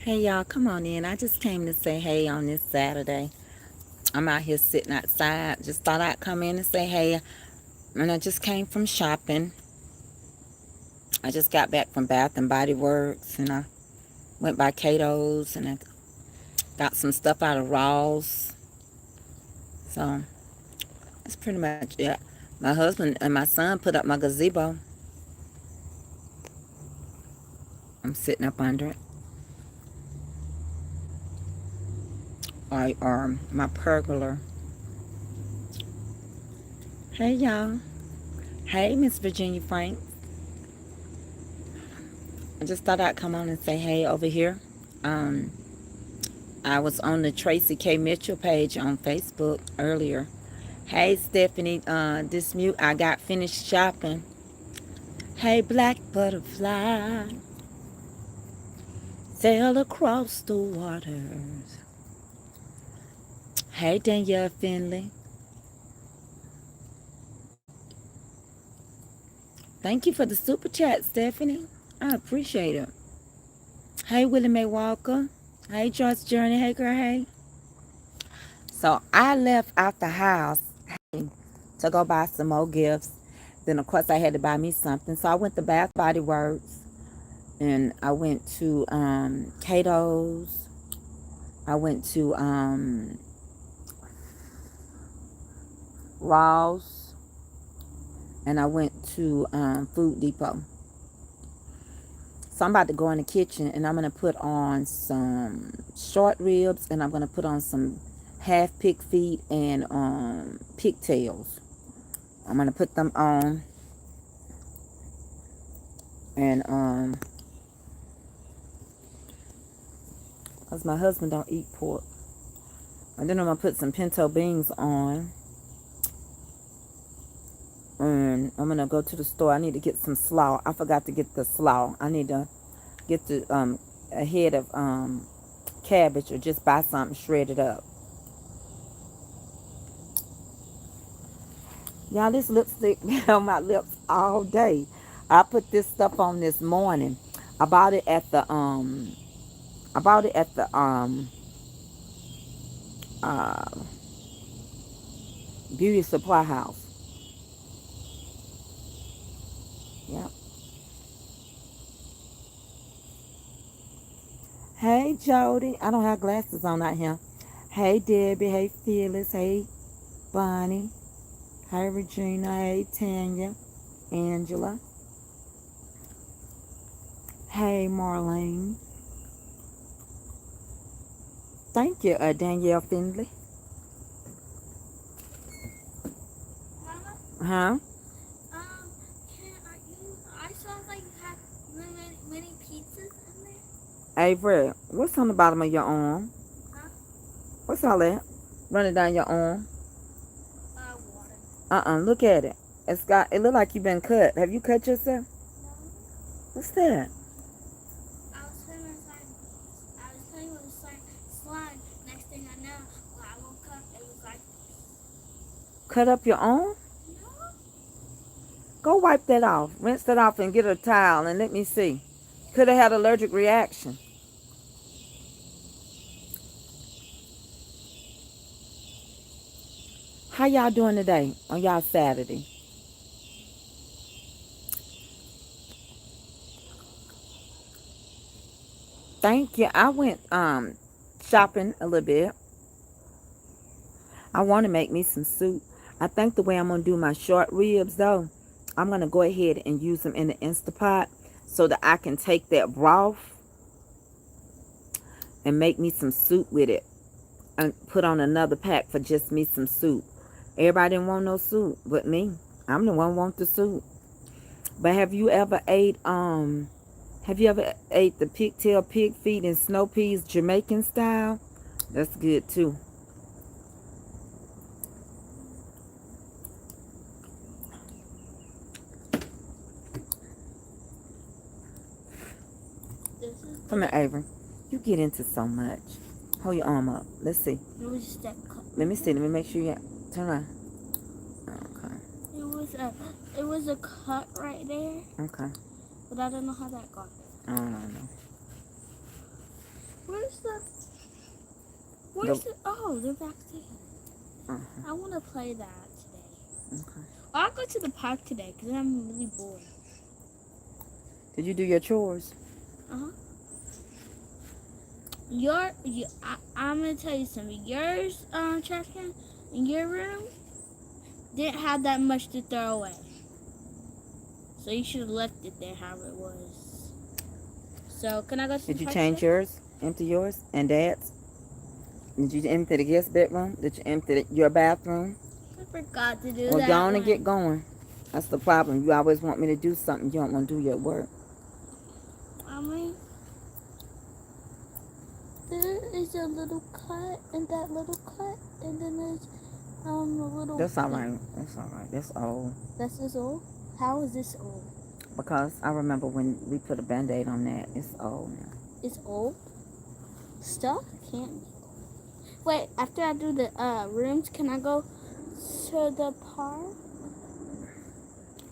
Hey y'all, come on in. I just came to say hey on this Saturday. I'm out here sitting outside. Just thought I'd come in and say hey. And I just came from shopping. I just got back from Bath and Body Works and I went by Cato's and I got some stuff out of Raw's. So that's pretty much it. My husband and my son put up my gazebo. I'm sitting up under it. Or my pergola. Hey y'all. Hey Miss Virginia Frank. I just thought I'd come on and say hey over here. Um, I was on the Tracy K. Mitchell page on Facebook earlier. Hey Stephanie, this mute I got finished shopping. Hey black butterfly, sail across the waters. Hey Danielle Finley, thank you for the super chat, Stephanie. I appreciate it. Hey Willie Mae Walker. Hey Joyce Journey. Hey girl. Hey. So I left out the house to go buy some more gifts. Then of course I had to buy me something. So I went to Bath Body Works and I went to Cato's. I went to Ross and I went to Food Depot. So I'm about to go in the kitchen and I'm gonna put on some short ribs and I'm gonna put on some half pig feet and pigtails. I'm gonna put them on and because my husband don't eat pork. And then I'm gonna put some pinto beans on. And I'm gonna go to the store. I need to get some slaw. I forgot to get the slaw. I need to get the a head of cabbage or just buy something shredded up. Y'all, this lipstick been on my lips all day. I put this stuff on this morning. I bought it at the uh beauty supply house. Yep. Hey Jody. I don't have glasses on out here. Hey Debbie. Hey Phyllis. Hey Bonnie. Hey Regina. Hey Tanya. Angela. Hey Marlene. Thank you, Danielle Finley. Mama, Huh? I saw like you have many pizzas in there. Avery, what's on the bottom of your arm? Huh? What's all that? Running down your arm? Water. Look at it. It look like you've been cut. Have you cut yourself? No, What's that? I was playing with slime. Next thing I know, when I woke up, it was like, Cut up your arm? no. Go wipe that off. Rinse that off and get a towel and let me see. Could have had allergic reaction. How y'all doing today on y'all Saturday? Thank you. I went shopping a little bit. I want to make me some soup. I think the way I'm going to do my short ribs, though, I'm going to go ahead and use them in the Instapot so that I can take that broth and make me some soup with it and put on another pack for just me some soup. Everybody didn't want no soup but me. I'm the one who want the soup. But have you ever ate the pigtail pig feet and snow peas Jamaican style? That's good too. This is Come here, Avery. You get into so much. Hold your arm up. Let's see. It was just that cut. Let me see. Let me make sure you turn around. Okay. It was a cut right there, Okay. but I don't know how that got there. I don't know. Where's the? Oh, they're back there. Uh-huh. I want to play that today. Okay. I'll go to the park today because I'm really bored. Did you do your chores? Uh huh. I'm gonna tell you something. Yours, trash can in your room didn't have that much to throw away, so you should have left it there how it was. So can I go to Did the you park change today? yours? Empty yours and Dad's? Did you empty the guest bedroom? Did you empty your bathroom? I forgot to do Well, go that on and get one. going. That's the problem. You always want me to do something. You don't want to do your work. I mean, there is a little cut and that little cut, and then there's a little. That's all right. That's all right. That's old. That's this old. How is this old? Because I remember when we put a band-aid on that. It's old now. It's old. Stuff can't be. Wait, after I do the rooms, can I go to the park?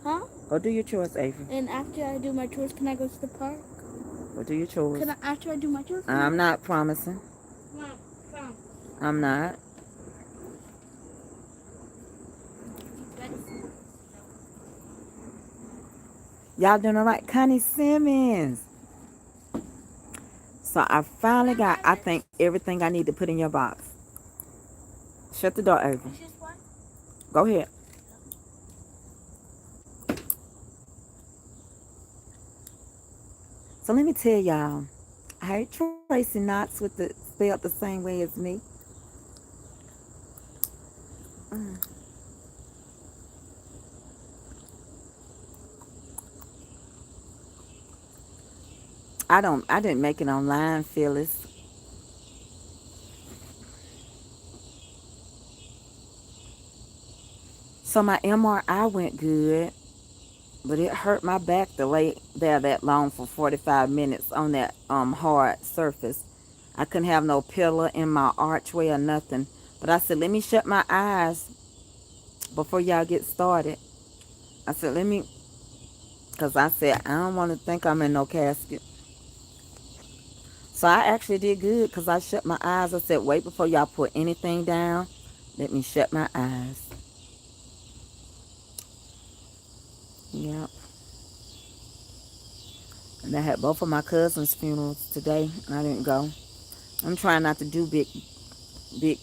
Huh? Go do your chores, Avery. And after I do my chores, can I go to the park? Go do your chores. Can I, after I do my chores? I'm not promising. Come. I'm not. Y'all doing all right? Connie Simmons. So I finally got, I think, everything I need to put in your box. Shut the door, Avery. Go ahead. So let me tell y'all, I heard Tracy Knox with the spelled the same way as me. Mm. I didn't make it online, Phyllis. So my MRI went good, but it hurt my back to lay there that long for 45 minutes on that hard surface. I couldn't have no pillar in my archway or nothing. But I said, let me shut my eyes before y'all get started. I said, let me, because I said, I don't want to think I'm in no casket. So I actually did good because I shut my eyes. I said, wait before y'all put anything down. Let me shut my eyes. Yep. And I had both of my cousins' funerals today. I didn't go. I'm trying not to do big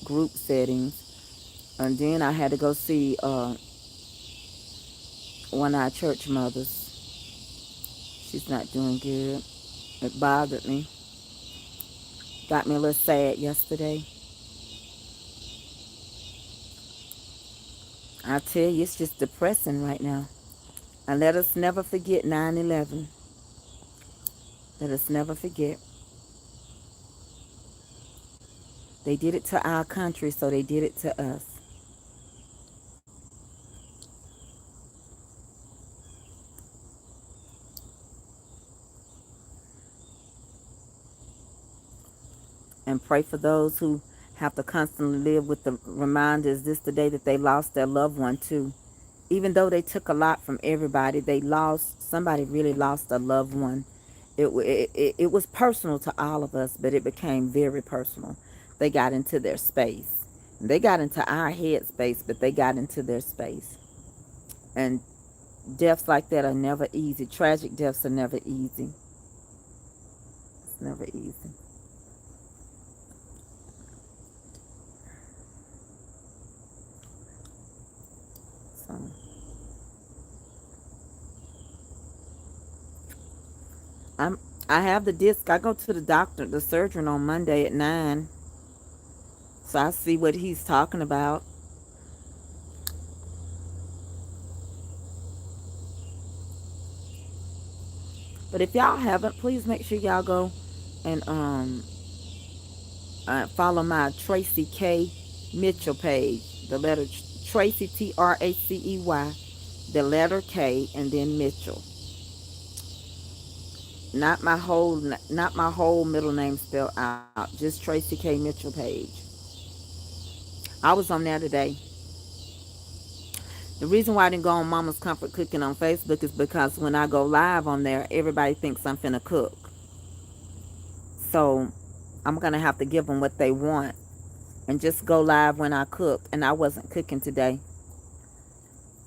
group settings. And then I had to go see one of our church mothers. She's not doing good. It bothered me. Got me a little sad yesterday. I tell you, it's just depressing right now. And let us never forget 9/11. Let us never forget. They did it to our country, so they did it to us. And pray for those who have to constantly live with the reminders this the day that they lost their loved one too. Even though they took a lot from everybody, somebody really lost a loved one. It was personal to all of us, but it became very personal. They got into their space. They got into our head space, but they got into their space. And deaths like that are never easy. Tragic deaths are never easy. It's never easy. So I have the disc. I go to the doctor, the surgeon on Monday at 9. So I see what he's talking about. But if y'all haven't, please make sure y'all go and follow my Tracy K. Mitchell page. The letter Tracy Tracey, the letter K, and then Mitchell. Not my whole middle name spelled out. Just Tracy K. Mitchell page. I was on there today. The reason why I didn't go on Mama's Comfort Cooking on Facebook is because when I go live on there, everybody thinks I'm finna cook. So I'm going to have to give them what they want and just go live when I cook. And I wasn't cooking today.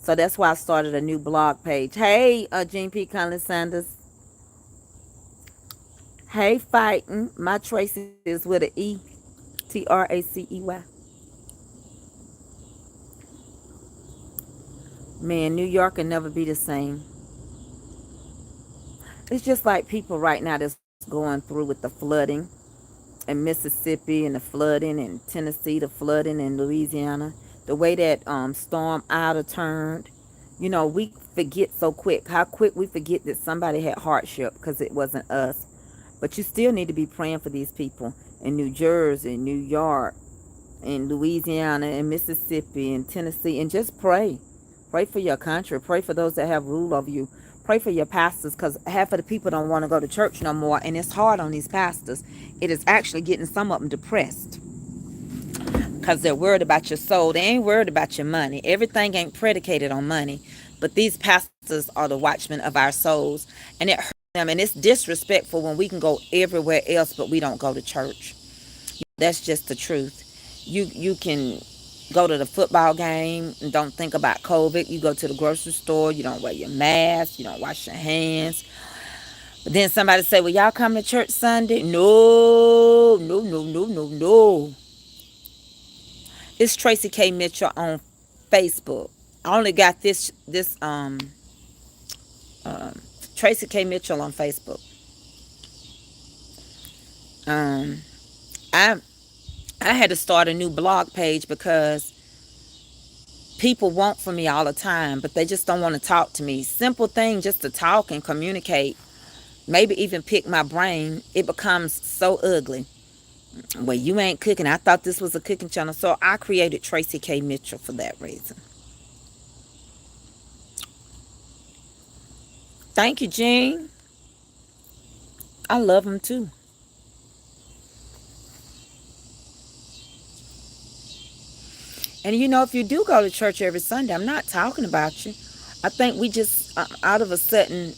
So that's why I started a new blog page. Hey, Gene P. Conley Sanders. Hey, fighting. My Tracy is with an E. Tracey. Man, New York can never be the same. It's just like people right now that's going through with the flooding in Mississippi and the flooding in Tennessee, the flooding in Louisiana. The way that storm Ida turned. You know, we forget so quick. How quick we forget that somebody had hardship because it wasn't us. But you still need to be praying for these people in New Jersey, New York, in Louisiana, and Mississippi, and Tennessee, and just pray. Pray for your country. Pray for those that have rule over you. Pray for your pastors, because half of the people don't want to go to church no more, and it's hard on these pastors. It is actually getting some of them depressed because they're worried about your soul. They ain't worried about your money. Everything ain't predicated on money, but these pastors are the watchmen of our souls, and it hurts them, and it's disrespectful when we can go everywhere else, but we don't go to church. That's just the truth. You can go to the football game and don't think about COVID. You go to the grocery store, you don't wear your mask, you don't wash your hands. But then somebody say, "Well, y'all come to church Sunday?" No, no, no, no, no, no. It's Tracy K. Mitchell on Facebook. I only got um Tracy K. Mitchell on Facebook. Um I I had to start a new blog page because people want from me all the time, but they just don't want to talk to me. Simple thing just to talk and communicate, maybe even pick my brain, it becomes so ugly. Well, you ain't cooking. I thought this was a cooking channel. So I created Tracy K. Mitchell for that reason. Thank you, Jean. I love him too. And you know, if you do go to church every Sunday, I'm not talking about you. I think we just, out of a sudden,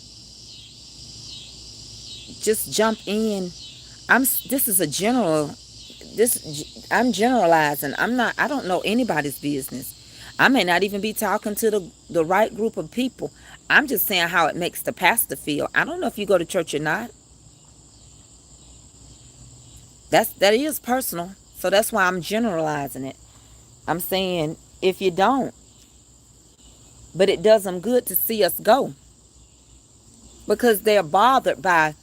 just jump in. This is a general, I'm generalizing. I don't know anybody's business. I may not even be talking to the right group of people. I'm just saying how it makes the pastor feel. I don't know if you go to church or not. That is personal. So that's why I'm generalizing it. I'm saying if you don't, but it does them good to see us go because they're bothered by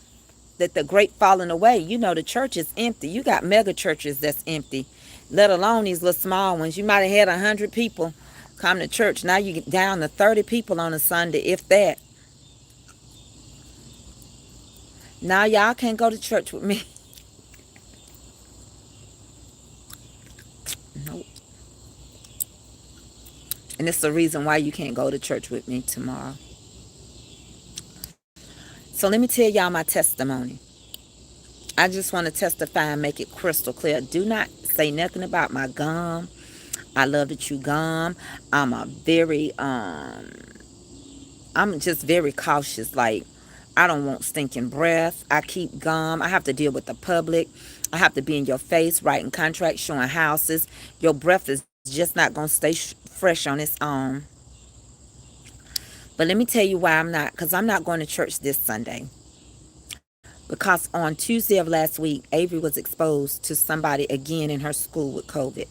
that the great falling away. You know, the church is empty. You got mega churches that's empty, let alone these little small ones. You might have had 100 people come to church. Now you get down to 30 people on a Sunday, if that. Now y'all can't go to church with me. Nope. And it's the reason why you can't go to church with me tomorrow. So let me tell y'all my testimony. I just want to testify and make it crystal clear. Do not say nothing about my gum. I love to chew gum. I'm a very I'm just very cautious. Like, I don't want stinking breath. I keep gum. I have to deal with the public. I have to be in your face, writing contracts, showing houses. Your breath is just not going to stay fresh on its own. But let me tell you why I'm not. Because I'm not going to church this Sunday. Because on Tuesday of last week, Avery was exposed to somebody again in her school with COVID.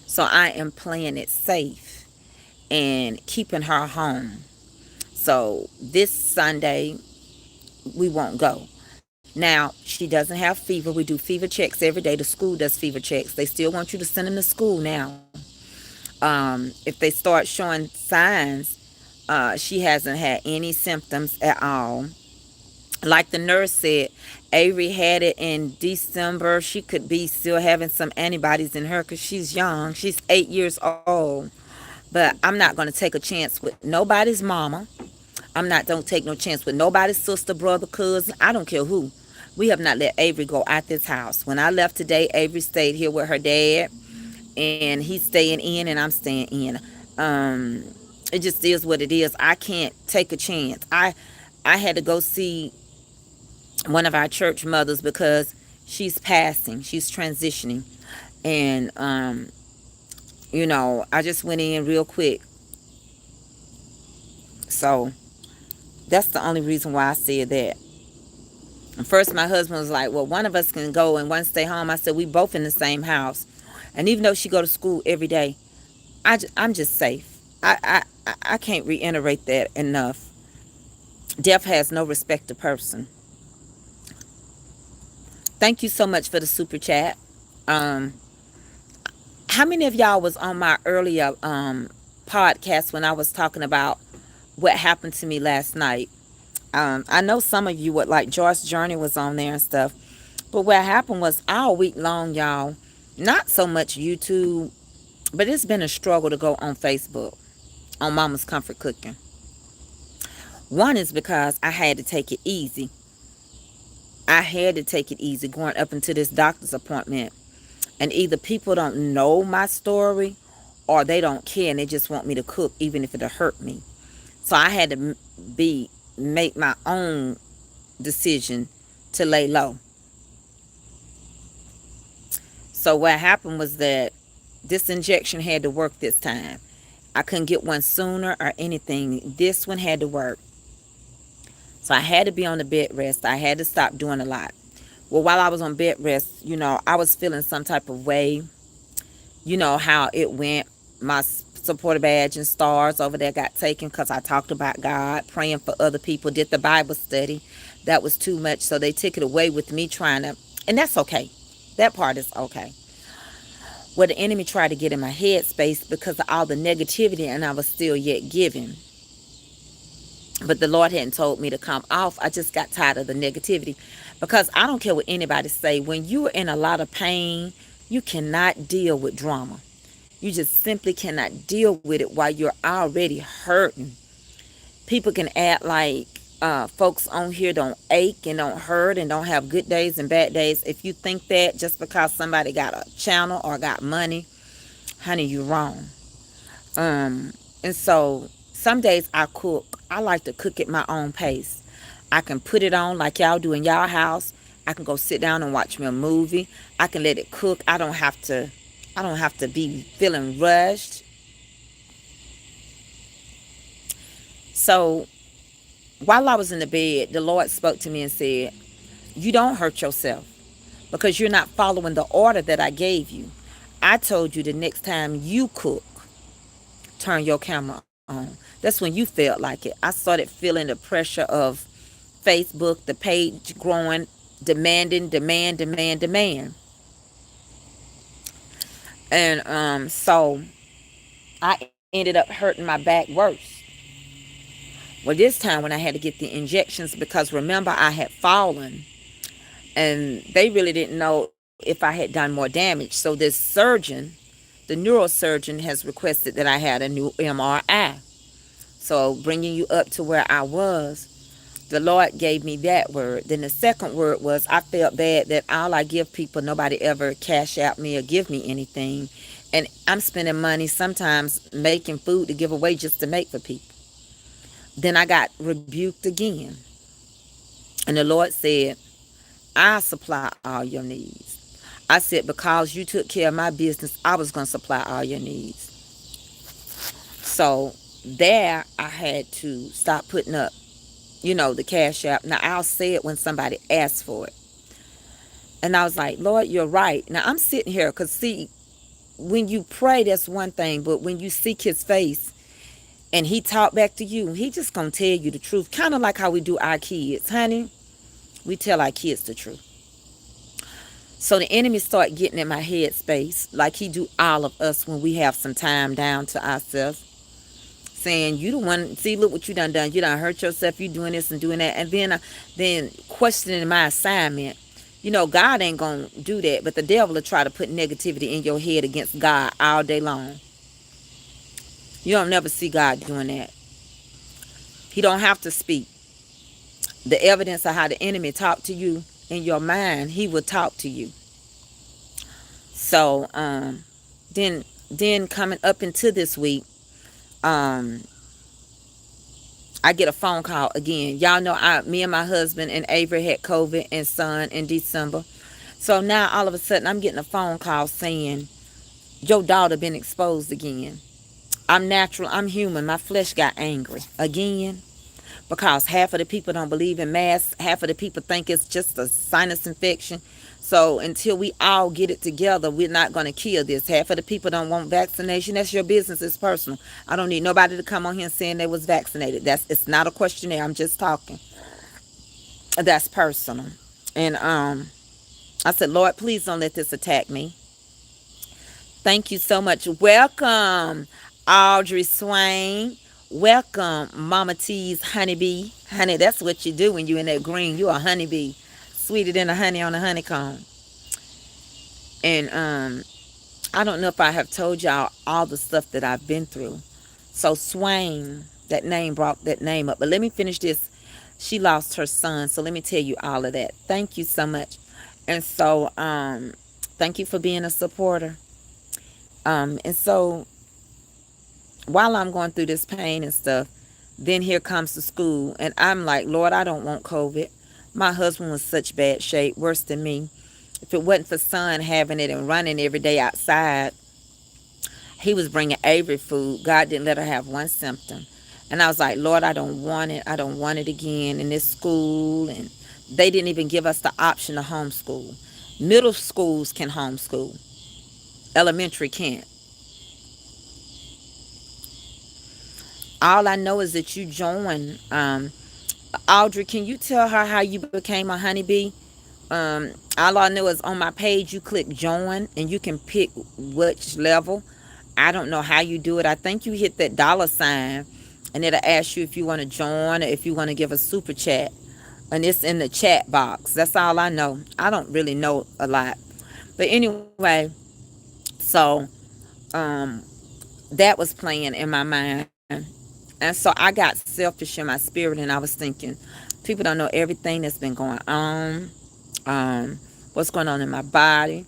So I am playing it safe and keeping her home. So this Sunday, we won't go. Now, she doesn't have fever. We do fever checks every day. The school does fever checks. They still want you to send them to school now. If they start showing signs, she hasn't had any symptoms at all. Like the nurse said, Avery had it in December. She could be still having some antibodies in her because she's young. She's 8 years old. But I'm not going to take a chance with nobody's mama. Don't take no chance with nobody's sister, brother, cousin. I don't care who. We have not let Avery go out this house. When I left today, Avery stayed here with her dad, and he's staying in, and I'm staying in. It just is what it is. I can't take a chance. I had to go see one of our church mothers because she's passing, she's transitioning. And I just went in real quick. So that's the only reason why I said that. And first, my husband was like, well, one of us can go and one stay home. I said, we both in the same house. And even though she go to school every day, I'm just safe. I can't reiterate that enough. Death has no respect to person. Thank you so much for the super chat. Um, how many of y'all was on my earlier podcast when I was talking about what happened to me last night? I know some of you would like Joyce Journey was on there and stuff. But what happened was all week long, y'all, not so much YouTube, but it's been a struggle to go on Facebook on Mama's Comfort Cooking. One is because I had to take it easy. I had to take it easy going up into this doctor's appointment. And either people don't know my story or they don't care and they just want me to cook even if it'll hurt me. So I had to make my own decision to lay low. So what happened was that this injection had to work this time. I couldn't get one sooner or anything. This one had to work. So I had to be on the bed rest. I had to stop doing a lot. Well, while I was on bed rest, I was feeling some type of way. You know how it went. My supporter badge and stars over there got taken because I talked about God, praying for other people, did the Bible study. That was too much. So they took it away with me trying to, and that's okay. That part is okay. Well, the enemy tried to get in my head space because of all the negativity and I was still yet giving. But the Lord hadn't told me to come off. I just got tired of the negativity because I don't care what anybody say. When you are in a lot of pain, you cannot deal with drama. You just simply cannot deal with it while you're already hurting. People can act like folks on here don't ache and don't hurt and don't have good days and bad days. If you think that just because somebody got a channel or got money, honey, you're wrong. And so some days I cook. I like to cook at my own pace. I can put it on like y'all do in y'all house. I can go sit down and watch me a movie. I can let it cook. I don't have to be feeling rushed. So while I was in the bed, the Lord spoke to me and said, you don't hurt yourself because you're not following the order that I gave you. I told you the next time you cook, turn your camera on. That's when you felt like it. I started feeling the pressure of Facebook, the page growing, demanding, demand. And so I ended up hurting my back worse. Well, this time when I had to get the injections, because remember I had fallen and they really didn't know if I had done more damage. So this surgeon, the neurosurgeon, has requested that I had a new MRI. So bringing you up to where I was, the Lord gave me that word. Then the second word was I felt bad that all I give people, nobody ever cash out me or give me anything. And I'm spending money sometimes making food to give away just to make for people. Then I got rebuked again. And the Lord said, I supply all your needs. I said, because you took care of my business, I was going to supply all your needs. So there I had to stop putting up, the cash app. Now I'll say it when somebody asks for it. And I was like, Lord, you're right. Now I'm sitting here because see, when you pray, that's one thing. But when you seek his face and he talk back to you, he just going to tell you the truth. Kind of like how we do our kids, honey. We tell our kids the truth. So the enemy start getting in my head space like he do all of us when we have some time down to ourselves. Saying, you the one, see, look what you done. You done hurt yourself, you doing this and doing that. And then questioning my assignment. God ain't going to do that. But the devil will try to put negativity in your head against God all day long. You don't never see God doing that. He don't have to speak. The evidence of how the enemy talked to you in your mind, he will talk to you. So then coming up into this week, I get a phone call again. Y'all know me and my husband and Avery had COVID and son in December. So now all of a sudden I'm getting a phone call saying your daughter been exposed again. I'm natural, I'm human, my flesh got angry again, because half of the people don't believe in masks, half of the people think it's just a sinus infection. So until we all get it together, we're not going to kill this. Half of the people don't want vaccination. That's your business. It's personal. I don't need nobody to come on here saying they was vaccinated. It's not a questionnaire. I'm just talking. That's personal. And I said, Lord, please don't let this attack me. Thank you so much. Welcome, Audrey Swain. Welcome, Mama T's honeybee. Honey, that's what you do when you're in that green. You're a honeybee. Sweeter than the honey on a honeycomb. And I don't know if I have told y'all all the stuff that I've been through. So Swain, that name brought that name up. But let me finish this. She lost her son. So let me tell you all of that. Thank you so much. And so thank you for being a supporter. And so while I'm going through this pain and stuff, then here comes the school. And I'm like, Lord, I don't want COVID. My husband was such bad shape, worse than me. If it wasn't for son having it and running every day outside, he was bringing Avery food. God didn't let her have one symptom. And I was like, Lord, I don't want it. I don't want it again in this school. And they didn't even give us the option to homeschool. Middle schools can homeschool. Elementary can't. All I know is that you join. Audrey, can you tell her how you became a honeybee? All I know is on my page, you click join and you can pick which level. I don't know how you do it. I think you hit that $sign and it'll ask you if you want to join or if you want to give a super chat. And it's in the chat box. That's all I know. I don't really know a lot. But anyway, so um, that was playing in my mind. And so I got selfish in my spirit and I was thinking, people don't know everything that's been going on, what's going on in my body.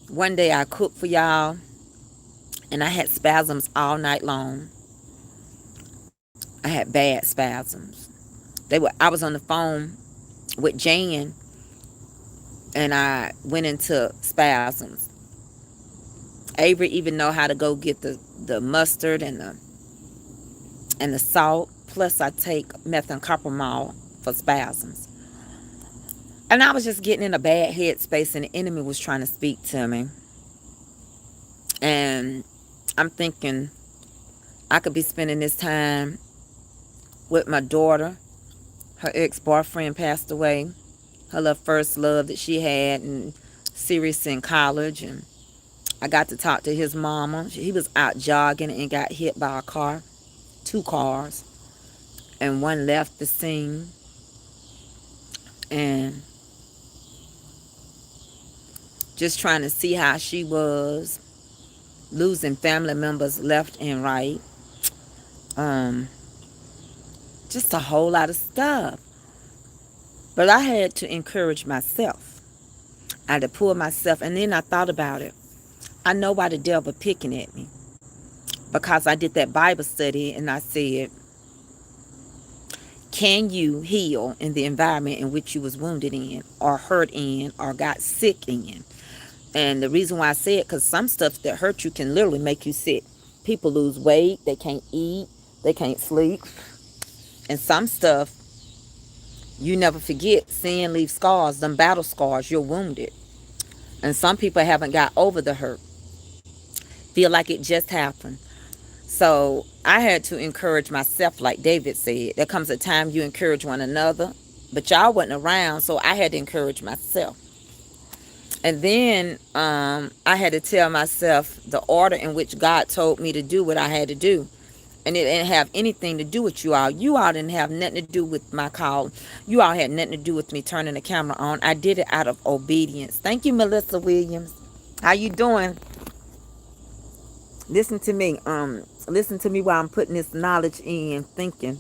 One day I cooked for y'all and I had spasms all night long. I had bad spasms. I was on the phone with Jan and I went into spasms. Avery even know how to go get the mustard and the salt. Plus I take methamphetamine for spasms. And I was just getting in a bad headspace and the enemy was trying to speak to me. And I'm thinking I could be spending this time with my daughter. Her ex-boyfriend passed away. Her little first love that she had and serious in college. And I got to talk to his mama. He was out jogging and got hit by a car. 2 cars. And one left the scene. And just trying to see how she was. Losing family members left and right. Just a whole lot of stuff. But I had to encourage myself. I had to pull myself. And then I thought about it. I know why the devil picking at me. Because I did that Bible study and I said, can you heal in the environment in which you was wounded in or hurt in or got sick in? And the reason why I say it, because some stuff that hurt you can literally make you sick. People lose weight, they can't eat, they can't sleep. And some stuff, you never forget, sin leaves scars, them battle scars, you're wounded. And some people haven't got over the hurt. Feel like it just happened. So I had to encourage myself, like David said. There comes a time you encourage one another, but y'all wasn't around, so I had to encourage myself. And then I had to tell myself the order in which God told me to do what I had to do. And it didn't have anything to do with you all. You all didn't have nothing to do with my call. You all had nothing to do with me turning the camera on. I did it out of obedience. Thank you, Melissa Williams. How you doing? Listen to me. Listen to me while I'm putting this knowledge in, thinking.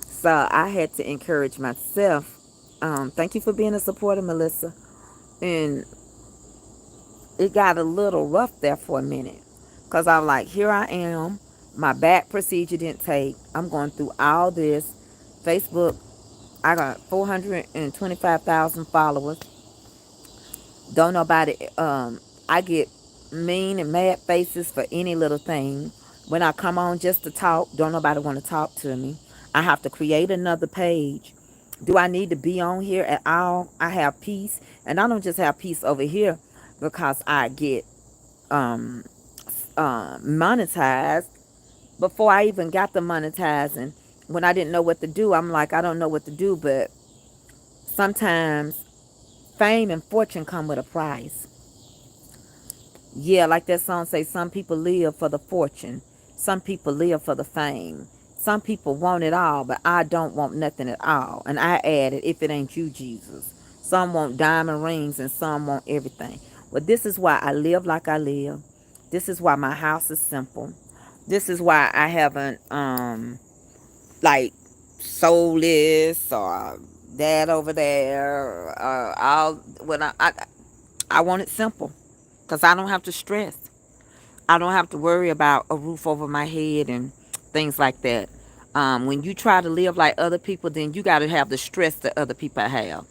So I had to encourage myself. Thank you for being a supporter, Melissa. And it got a little rough there for a minute. Because I'm like, here I am. My back procedure didn't take. I'm going through all this. Facebook, I got 425,000 followers. Don't nobody, I get mean and mad faces for any little thing. When I come on just to talk, don't nobody want to talk to me. I have to create another page. Do I need to be on here at all? I have peace. And I don't just have peace over here because I get um, monetized. Before I even got the monetizing, when I didn't know what to do, I'm like, I don't know what to do. But sometimes fame and fortune come with a price. Yeah, like that song say, some people live for the fortune. Some people live for the fame. Some people want it all, but I don't want nothing at all. And I added, if it ain't you, Jesus. Some want diamond rings and some want everything. Well, this is why I live like I live. This is why my house is simple. This is why I haven't like sold this or that over there. I'll when I want it simple because I don't have to stress. I don't have to worry about a roof over my head and things like that. When you try to live like other people, then you got to have the stress that other people have.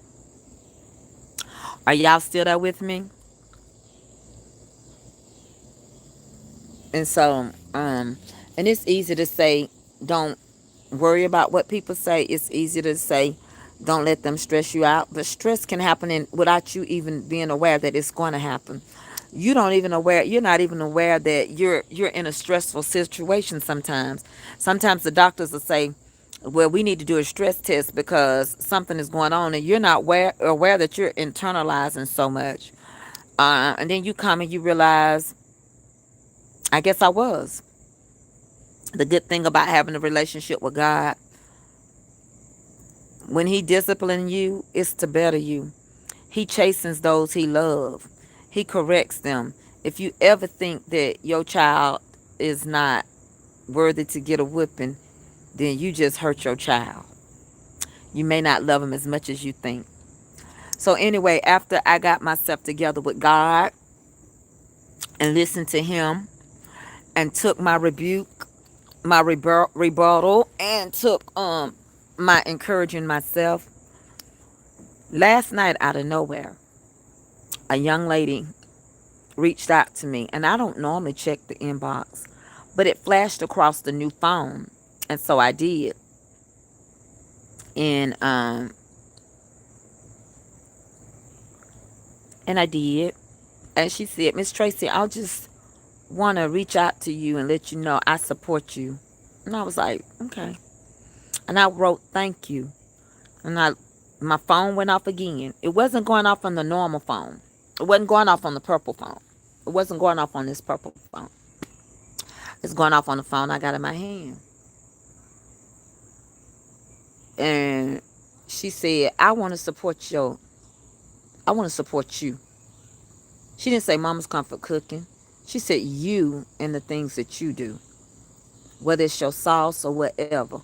Are y'all still there with me? And so, and it's easy to say, don't worry about what people say. It's easy to say, don't let them stress you out. But stress can happen without you even being aware that it's going to happen. You're not even aware that you're in a stressful situation sometimes. Sometimes the doctors will say, well, we need to do a stress test because something is going on, and you're not aware that you're internalizing so much. And then you come and you realize, I guess I was. The good thing about having a relationship with God, when He disciplines you, it's to better you. He chastens those He loves. He corrects them. If you ever think that your child is not worthy to get a whipping, then you just hurt your child. You may not love him as much as you think. So anyway, after I got myself together with God and listened to Him and took my rebuke, my rebuttal, and took my encouraging myself, last night out of nowhere, a young lady reached out to me, and I don't normally check the inbox, but it flashed across the new phone, and so I did. And I did. And she said, Miss Tracy, I'll just want to reach out to you and let you know I support you. And I was like, okay. And I wrote, thank you. And my phone went off again. It wasn't going off on the normal phone. It wasn't going off on the purple phone. It wasn't going off on this purple phone. It's going off on the phone I got in my hand. And she said, I want to support you. She didn't say Mama's Comfort Cooking. She said you and the things that you do, whether it's your sauce or whatever.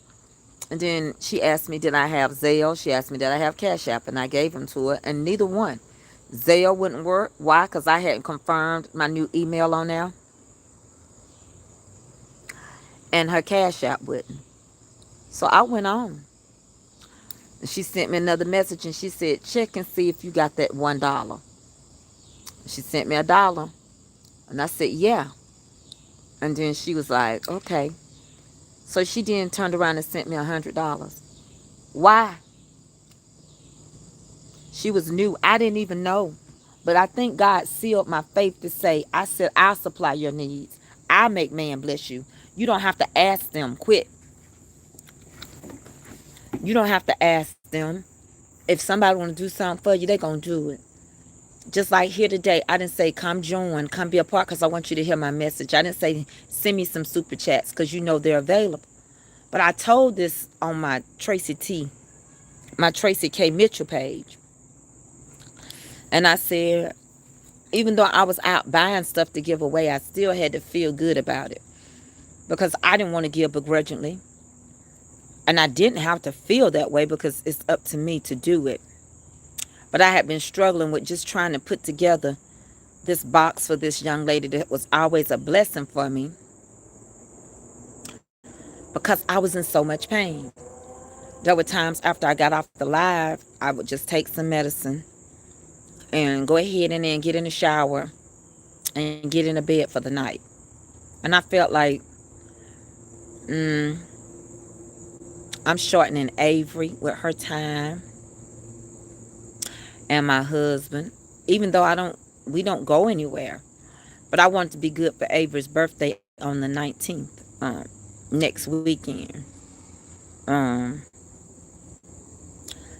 And then she asked me, did I have Zelle? She asked me, did I have Cash App? And I gave them to her, and neither one. Zelle wouldn't work. Why? Because I hadn't confirmed my new email on there, and her Cash App wouldn't. So I went on. She sent me another message, and she said, check and see if you got that $1. She sent me $1, and I said, yeah. And then she was like, okay. So she then turned around and sent me $100. Why? She was new. I didn't even know. But I think God sealed my faith to say, I said, I'll supply your needs. I'll make man bless you. You don't have to ask them. Quit. You don't have to ask them. If somebody want to do something for you, they going to do it. Just like here today, I didn't say, come join, come be a part because I want you to hear my message. I didn't say, send me some super chats because you know they're available. But I told this on my Tracy K. Mitchell page. And I said, even though I was out buying stuff to give away, I still had to feel good about it because I didn't want to give begrudgingly. And I didn't have to feel that way because it's up to me to do it. But I had been struggling with just trying to put together this box for this young lady that was always a blessing for me because I was in so much pain. There were times after I got off the live, I would just take some medicine and go ahead and then get in the shower and get in the bed for the night. And I felt like, mm, I'm shortening Avery with her time and my husband, even though we don't go anywhere. But I want it to be good for Avery's birthday on the 19th, next weekend. Um,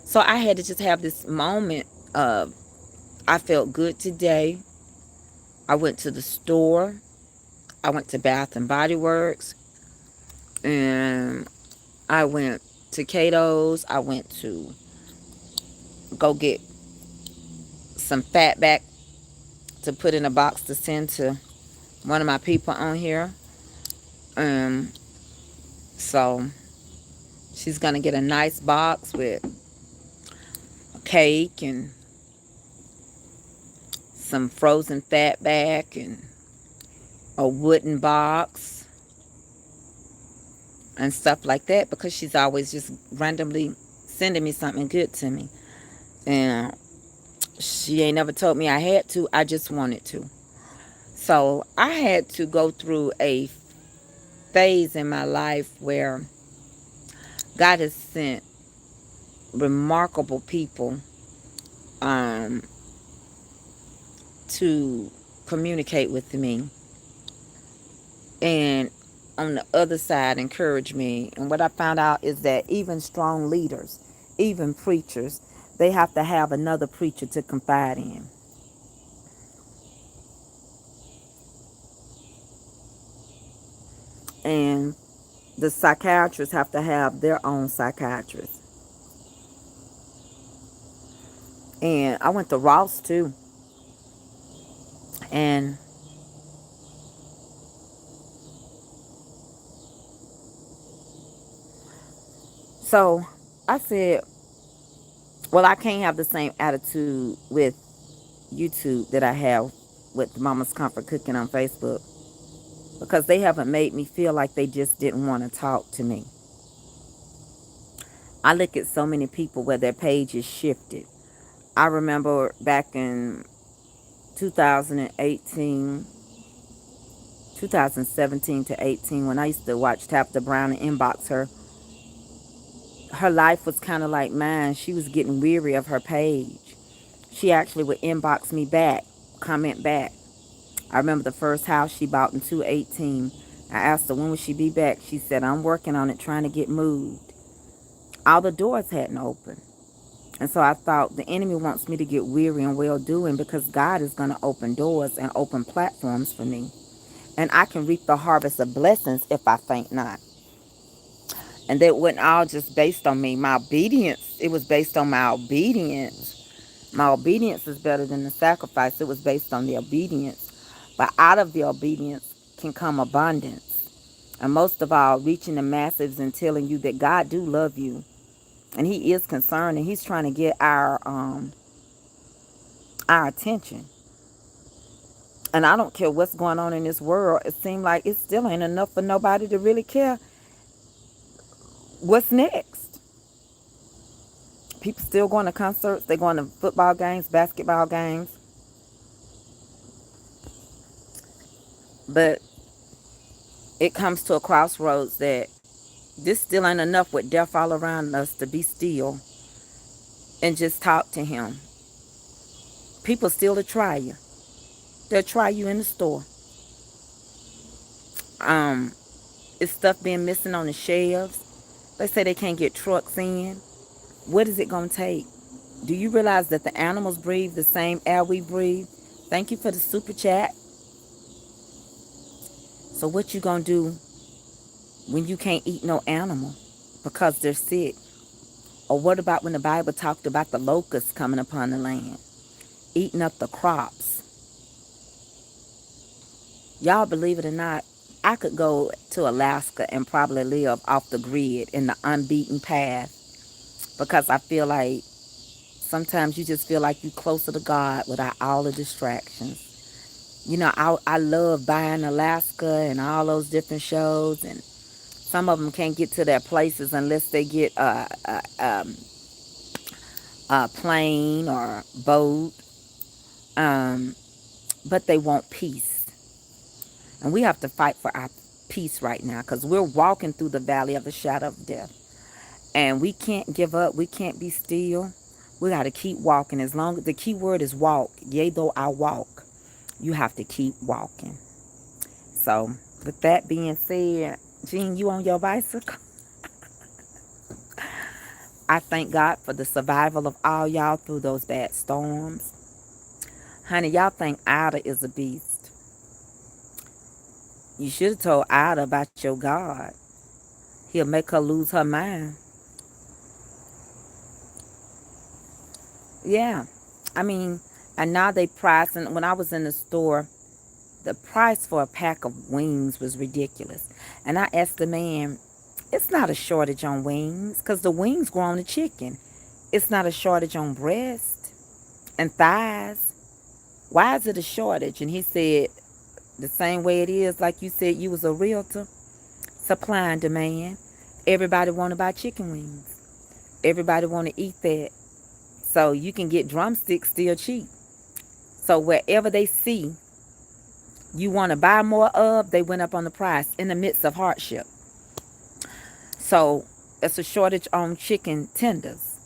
so I had to just have this moment of, I felt good today. I went to the store. I went to Bath and Body Works, and I went to Cato's. I went to go get some fat back to put in a box to send to one of my people on here. Um, so she's gonna get a nice box with a cake and some frozen fat back and a wooden box and stuff like that, because she's always just randomly sending me something good to me. And she ain't never told me I had to. I just wanted to. So I had to go through a phase in my life where God has sent remarkable people um, to communicate with me, and on the other side encourage me. And what I found out is that even strong leaders, even preachers, they have to have another preacher to confide in. And the psychiatrists have to have their own psychiatrist. And I went to Ross too. And so I said, well, I can't have the same attitude with YouTube that I have with Mama's Comfort Cooking on Facebook, because they haven't made me feel like they just didn't want to talk to me. I look at so many people where their page is shifted. I remember back in 2018, 2017 to 18, when I used to watch Tabitha Brown and inbox her life was kind of like mine. She was getting weary of her page. She actually would inbox me back, comment back. I remember the first house she bought in 2018. I asked her when would she be back. She said, I'm working on it, trying to get moved. All the doors hadn't opened. And so I thought the enemy wants me to get weary and well doing, because God is going to open doors and open platforms for me. And I can reap the harvest of blessings if I faint not. And that wasn't all just based on me. My obedience, it was based on my obedience. My obedience is better than the sacrifice. It was based on the obedience. But out of the obedience can come abundance. And most of all, reaching the masses and telling you that God do love you. And he is concerned, and he's trying to get our attention. And I don't care what's going on in this world. It seems like it still ain't enough for nobody to really care what's next. People still going to concerts. They're going to football games, basketball games. But it comes to a crossroads that this still ain't enough with death all around us to be still and just talk to him. People still to try you. They'll try you in the store. Um, it's stuff being missing on the shelves. They say they can't get trucks in. What is it going to take? Do you realize that the animals breathe the same air we breathe? Thank you for the super chat. So what you going to do when you can't eat no animal because they're sick? Or what about when the Bible talked about the locusts coming upon the land, eating up the crops? Y'all believe it or not, I could go to Alaska and probably live off the grid in the unbeaten path, because I feel like sometimes you just feel like you're closer to God without all the distractions. You know, I love buying Alaska and all those different shows, and some of them can't get to their places unless they get a plane or boat. um, but they want peace. And we have to fight for our peace right now because we're walking through the valley of the shadow of death. And we can't give up. We can't be still. We got to keep walking. As long as the key word is walk, yea, though I walk, you have to keep walking. So, with that being said, Jean, you on your bicycle? I thank God for the survival of all y'all through those bad storms. Honey, y'all think Ida is a beast. You should have told Ida about your God. He'll make her lose her mind. Yeah. I mean, and now they pricing. When I was in the store, the price for a pack of wings was ridiculous. And I asked the man, it's not a shortage on wings because the wings grow on the chicken. It's not a shortage on breast and thighs. Why is it a shortage? And he said, the same way it is, like you said, you was a realtor, supply and demand. Everybody want to buy chicken wings. Everybody want to eat that. So you can get drumsticks still cheap. So wherever they see you want to buy more of, they went up on the price in the midst of hardship. So it's a shortage on chicken tenders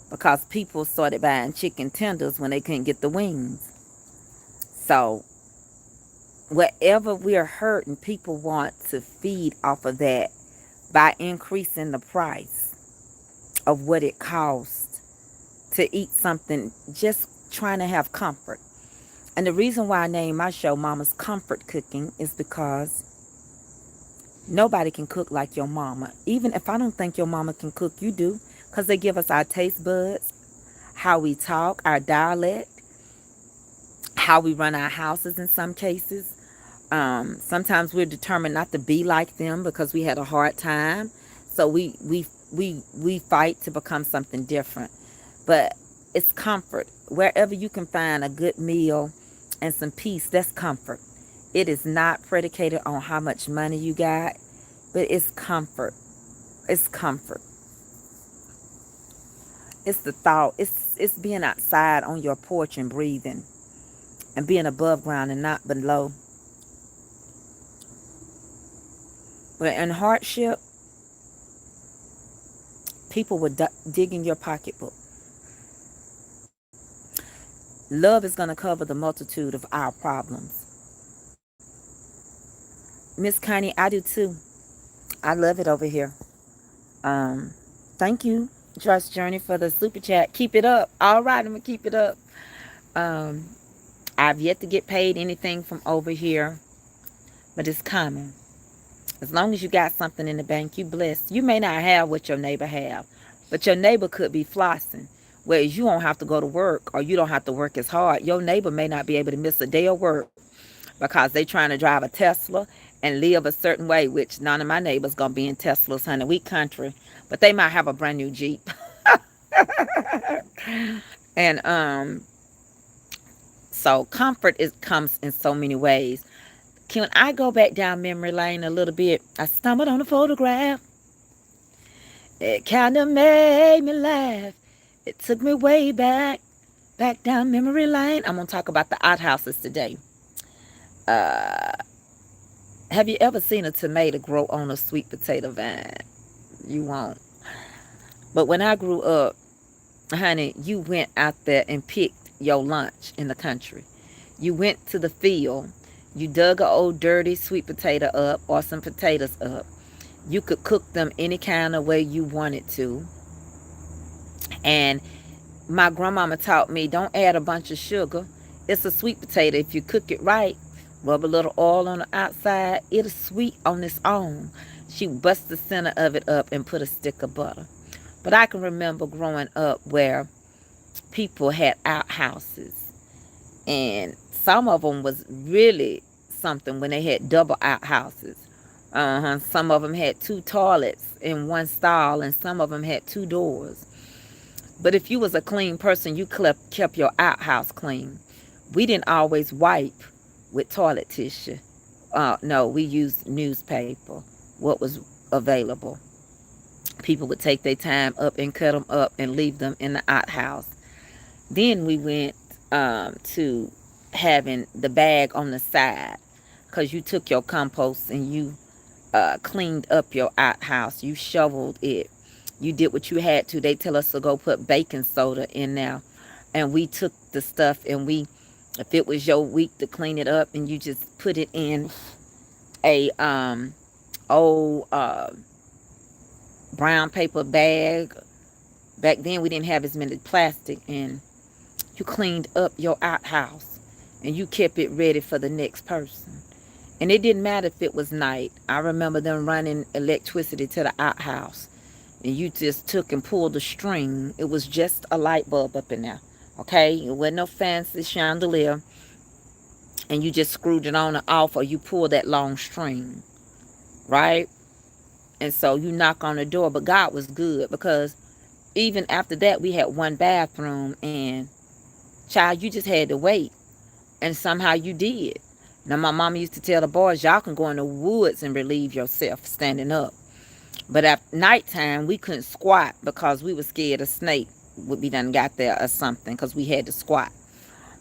because people started buying chicken tenders when they couldn't get the wings. So wherever we're hurting, people want to feed off of that by increasing the price of what it costs to eat something, just trying to have comfort. And the reason why I named my show Mama's Comfort Cooking is because nobody can cook like your mama. Even if I don't think your mama can cook, you do. Because they give us our taste buds, how we talk, our dialect, how we run our houses in some cases. Sometimes we're determined not to be like them because we had a hard time. So we fight to become something different. But it's comfort. Wherever you can find a good meal and some peace, that's comfort. It is not predicated on how much money you got, but it's comfort. It's comfort. It's the thought. It's being outside on your porch and breathing and being above ground and not below. But in hardship, people will dig in your pocketbook. Love is going to cover the multitude of our problems. Miss Connie, I do too. I love it over here. Thank you, Trust Journey, for the super chat. Keep it up. All right, I'm going to keep it up. I've yet to get paid anything from over here, but it's coming. As long as you got something in the bank, you blessed. You may not have what your neighbor have, but your neighbor could be flossing. Whereas you don't have to go to work or you don't have to work as hard. Your neighbor may not be able to miss a day of work because they trying to drive a Tesla and live a certain way, which none of my neighbors going to be in Teslas, honey. We country. But they might have a brand new Jeep. And so comfort comes in so many ways. When I go back down memory lane a little bit, I stumbled on a photograph. It kind of made me laugh. It took me way back down memory lane. I'm going to talk about the outhouses today. Have you ever seen a tomato grow on a sweet potato vine? You won't. But when I grew up, honey, you went out there and picked your lunch in the country. You went to the field. You dug an old dirty sweet potato up or some potatoes up. You could cook them any kind of way you wanted to. And my grandmama taught me, don't add a bunch of sugar. It's a sweet potato. If you cook it right, rub a little oil on the outside, it'll sweet on its own. She bust the center of it up and put a stick of butter. But I can remember growing up where people had outhouses. And some of them was really something when they had double outhouses. Some of them had 2 toilets in one stall, and some of them had 2 doors. But if you was a clean person, you kept your outhouse clean. We didn't always wipe with toilet tissue. No, we used newspaper, what was available. People would take their time up and cut them up and leave them in the outhouse. Then we went to having the bag on the side, because you took your compost and you cleaned up your outhouse. You shoveled it. You did what you had to. They tell us to go put baking soda in there. And we took the stuff and if it was your week to clean it up, and you just put it in a old brown paper bag. Back then we didn't have as many plastic, and you cleaned up your outhouse and you kept it ready for the next person. And it didn't matter if it was night. I remember them running electricity to the outhouse, and you just took and pulled the string. It was just a light bulb up in there. Okay? It wasn't no fancy chandelier. And you just screwed it on and off, or you pulled that long string. Right? And so you knock on the door. But God was good, because even after that, we had one bathroom, and child, you just had to wait. And somehow you did. Now, my mama used to tell the boys, y'all can go in the woods and relieve yourself standing up. But at nighttime, we couldn't squat because we were scared a snake would be done got there or something, because we had to squat.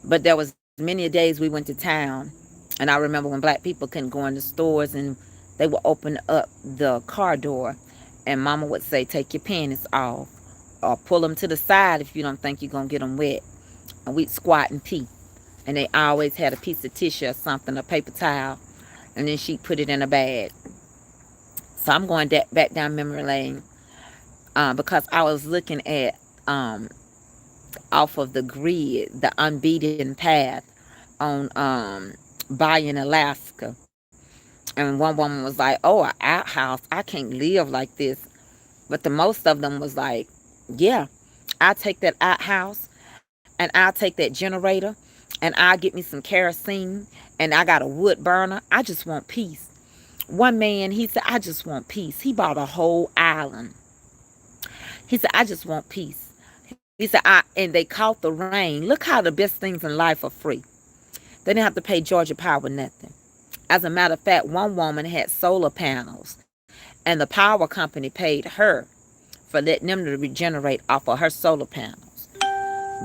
But there was many days we went to town, and I remember when black people couldn't go in the stores, and they would open up the car door, and mama would say, take your panties off, or pull them to the side if you don't think you're going to get them wet. And we'd squat and pee. And they always had a piece of tissue or something, a paper towel, and then she'd put it in a bag. So I'm going back down memory lane, because I was looking at off of the grid, the unbeaten path on Bayou, Alaska. And one woman was like, oh, an outhouse, I can't live like this. But the most of them was like, yeah, I'll take that outhouse, and I'll take that generator, and I'll get me some kerosene, and I got a wood burner. I just want peace. One man, he said, I just want peace. He bought a whole island. He said, I just want peace. He said, and they caught the rain. Look how the best things in life are free. They didn't have to pay Georgia Power nothing. As a matter of fact, one woman had solar panels, and the power company paid her for letting them to regenerate off of her solar panels.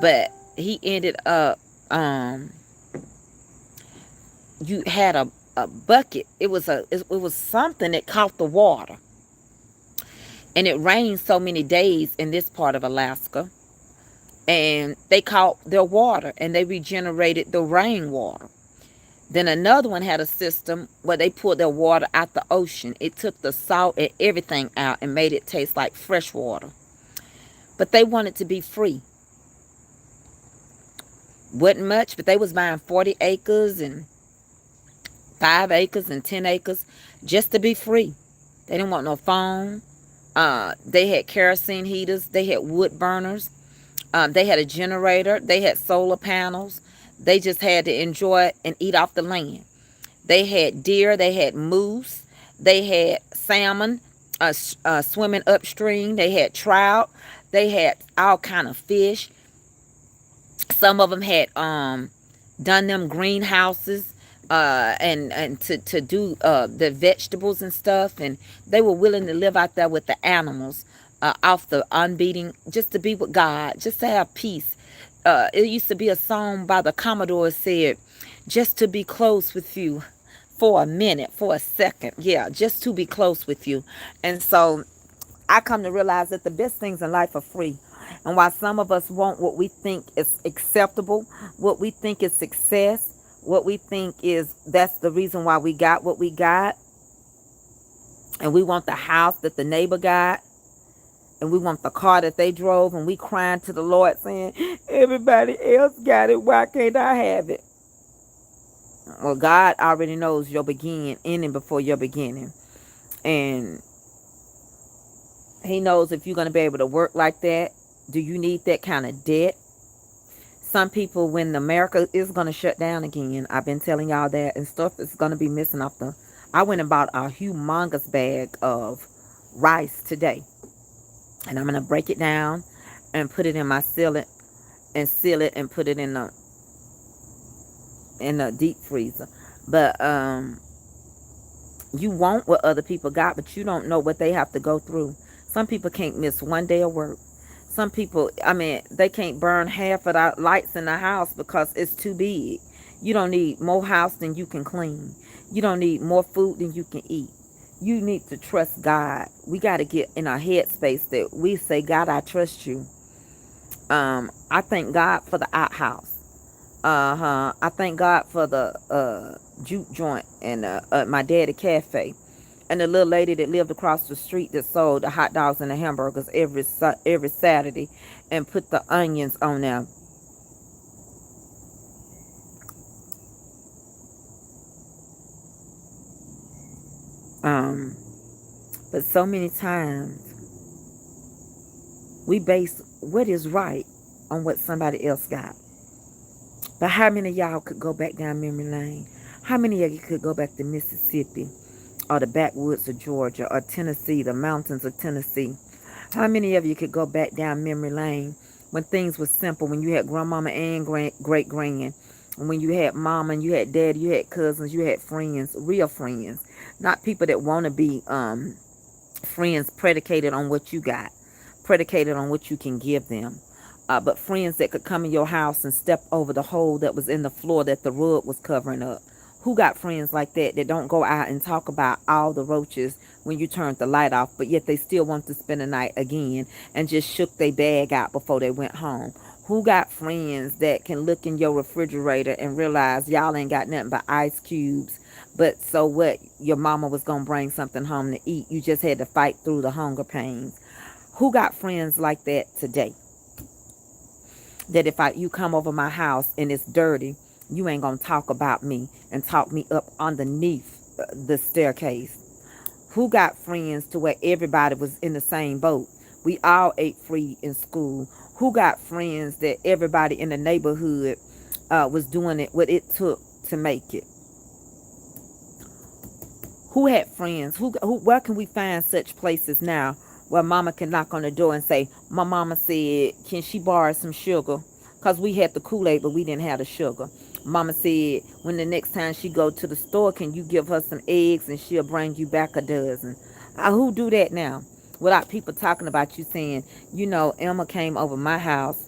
But he ended up, you had a bucket. It was something that caught the water. And it rained so many days in this part of Alaska. And they caught their water, and they regenerated the rainwater. Then another one had a system where they pulled their water out the ocean. It took the salt and everything out and made it taste like fresh water. But they wanted to be free. Wasn't much, but they was buying 40 acres and 5 acres and 10 acres just to be free. They didn't want no phone. They had kerosene heaters. They had wood burners. They had a generator. They had solar panels. They just had to enjoy and eat off the land. They had deer. They had moose. They had salmon swimming upstream. They had trout. They had all kind of fish. Some of them had done them greenhouses and to do the vegetables and stuff, and they were willing to live out there with the animals off the unbeating, just to be with God, just to have peace. It used to be a song by the Commodores said, just to be close with you for a minute, for a second. Yeah, just to be close with you. And so I come to realize that the best things in life are free. And while some of us want what we think is acceptable, what we think is success, what we think is that's the reason why we got what we got, and we want the house that the neighbor got, and we want the car that they drove, and we crying to the Lord saying, everybody else got it, why can't I have it? Well, God already knows your ending before your beginning. And he knows if you're going to be able to work like that. Do you need that kind of debt? Some people, when America is going to shut down again, I've been telling y'all that, and stuff is going to be missing off the... I went and bought a humongous bag of rice today. And I'm going to break it down and put it in my seal it and put it in the deep freezer. But you want what other people got, but you don't know what they have to go through. Some people can't miss one day of work. Some people, they can't burn half of the lights in the house because it's too big. You don't need more house than you can clean. You don't need more food than you can eat. You need to trust God. We got to get in our headspace that we say, God, I trust you. I thank God for the outhouse. I thank God for the juke joint and my daddy cafe, and the little lady that lived across the street that sold the hot dogs and the hamburgers every Saturday, and put the onions on them. Um, but so many times we base what is right on what somebody else got. But how many of y'all could go back down memory lane? How many of you could go back to Mississippi, or the backwoods of Georgia, or Tennessee, the mountains of Tennessee? How many of you could go back down memory lane when things were simple, when you had grandmama and great grand, when you had mama and you had daddy, you had cousins, you had friends, real friends, not people that want to be friends predicated on what you got, predicated on what you can give them. But friends that could come in your house and step over the hole that was in the floor that the rug was covering up. Who got friends like that don't go out and talk about all the roaches when you turned the light off, but yet they still want to spend the night again and just shook their bag out before they went home? Who got friends that can look in your refrigerator and realize y'all ain't got nothing but ice cubes, but so what? Your mama was going to bring something home to eat. You just had to fight through the hunger pains. Who got friends like that today? That if you come over my house and it's dirty, you ain't gonna talk about me and talk me up underneath the staircase. Who got friends to where everybody was in the same boat? We all ate free in school. Who got friends that everybody in the neighborhood was doing it what it took to make it? Who had friends? Where can we find such places now where mama can knock on the door and say, my mama said, can she borrow some sugar? Because we had the Kool-Aid, but we didn't have the sugar. Mama said, when the next time she go to the store, can you give her some eggs and she'll bring you back a dozen? Who do that now? Without people talking about you saying, Emma came over my house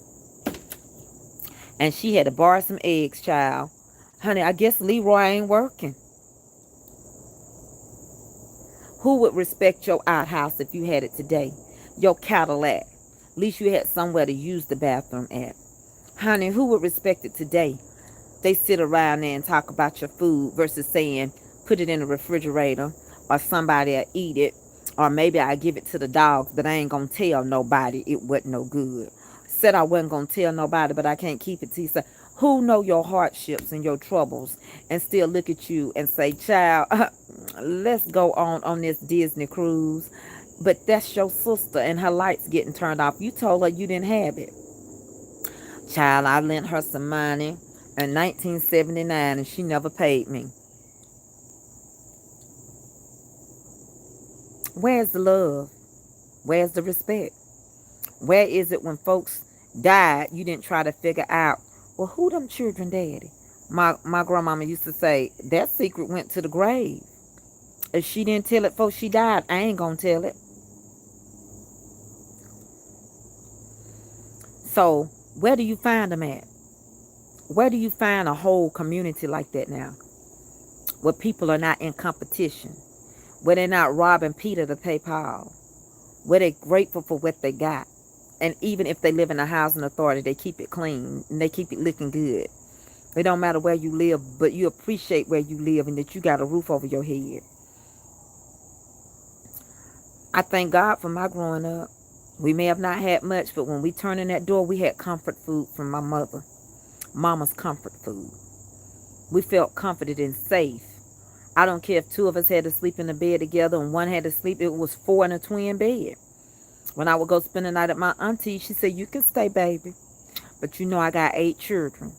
and she had to borrow some eggs, child. Honey, I guess Leroy ain't working. Who would respect your outhouse if you had it today? Your Cadillac. At least you had somewhere to use the bathroom at. Honey, who would respect it today? They sit around there and talk about your food versus saying, put it in the refrigerator, or somebody will eat it, or maybe I give it to the dogs, but I ain't going to tell nobody it wasn't no good. Said I wasn't going to tell nobody, but I can't keep it to yourself. Who know your hardships and your troubles and still look at you and say, child, let's go on this Disney cruise. But that's your sister and her lights getting turned off. You told her you didn't have it. Child, I lent her some money in 1979 and she never paid me. Where's the love? Where's the respect? Where is it when folks died, you didn't try to figure out, well, who them children daddy? My grandmama used to say, that secret went to the grave. If she didn't tell it before she died, I ain't gonna tell it. So where do you find them at? Where do you find a whole community like that now? Where people are not in competition. Where they're not robbing Peter to pay Paul. Where they're grateful for what they got. And even if they live in a housing authority, they keep it clean and they keep it looking good. It don't matter where you live, but you appreciate where you live and that you got a roof over your head. I thank God for my growing up. We may have not had much, but when we turned in that door, we had comfort food from my mother. Mama's comfort food. We felt comforted and safe. I don't care if two of us had to sleep in the bed together and one had to sleep. It was four in a twin bed. When I would go spend the night at my auntie, she said, you can stay, baby. But I got 8 children.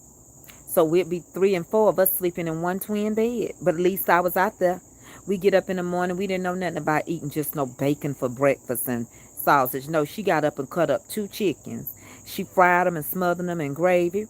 So we'd be 3 and 4 of us sleeping in one twin bed. But at least I was out there. We get up in the morning. We didn't know nothing about eating just no bacon for breakfast and sausage. No, she got up and cut up 2 chickens. She fried them and smothered them in gravy.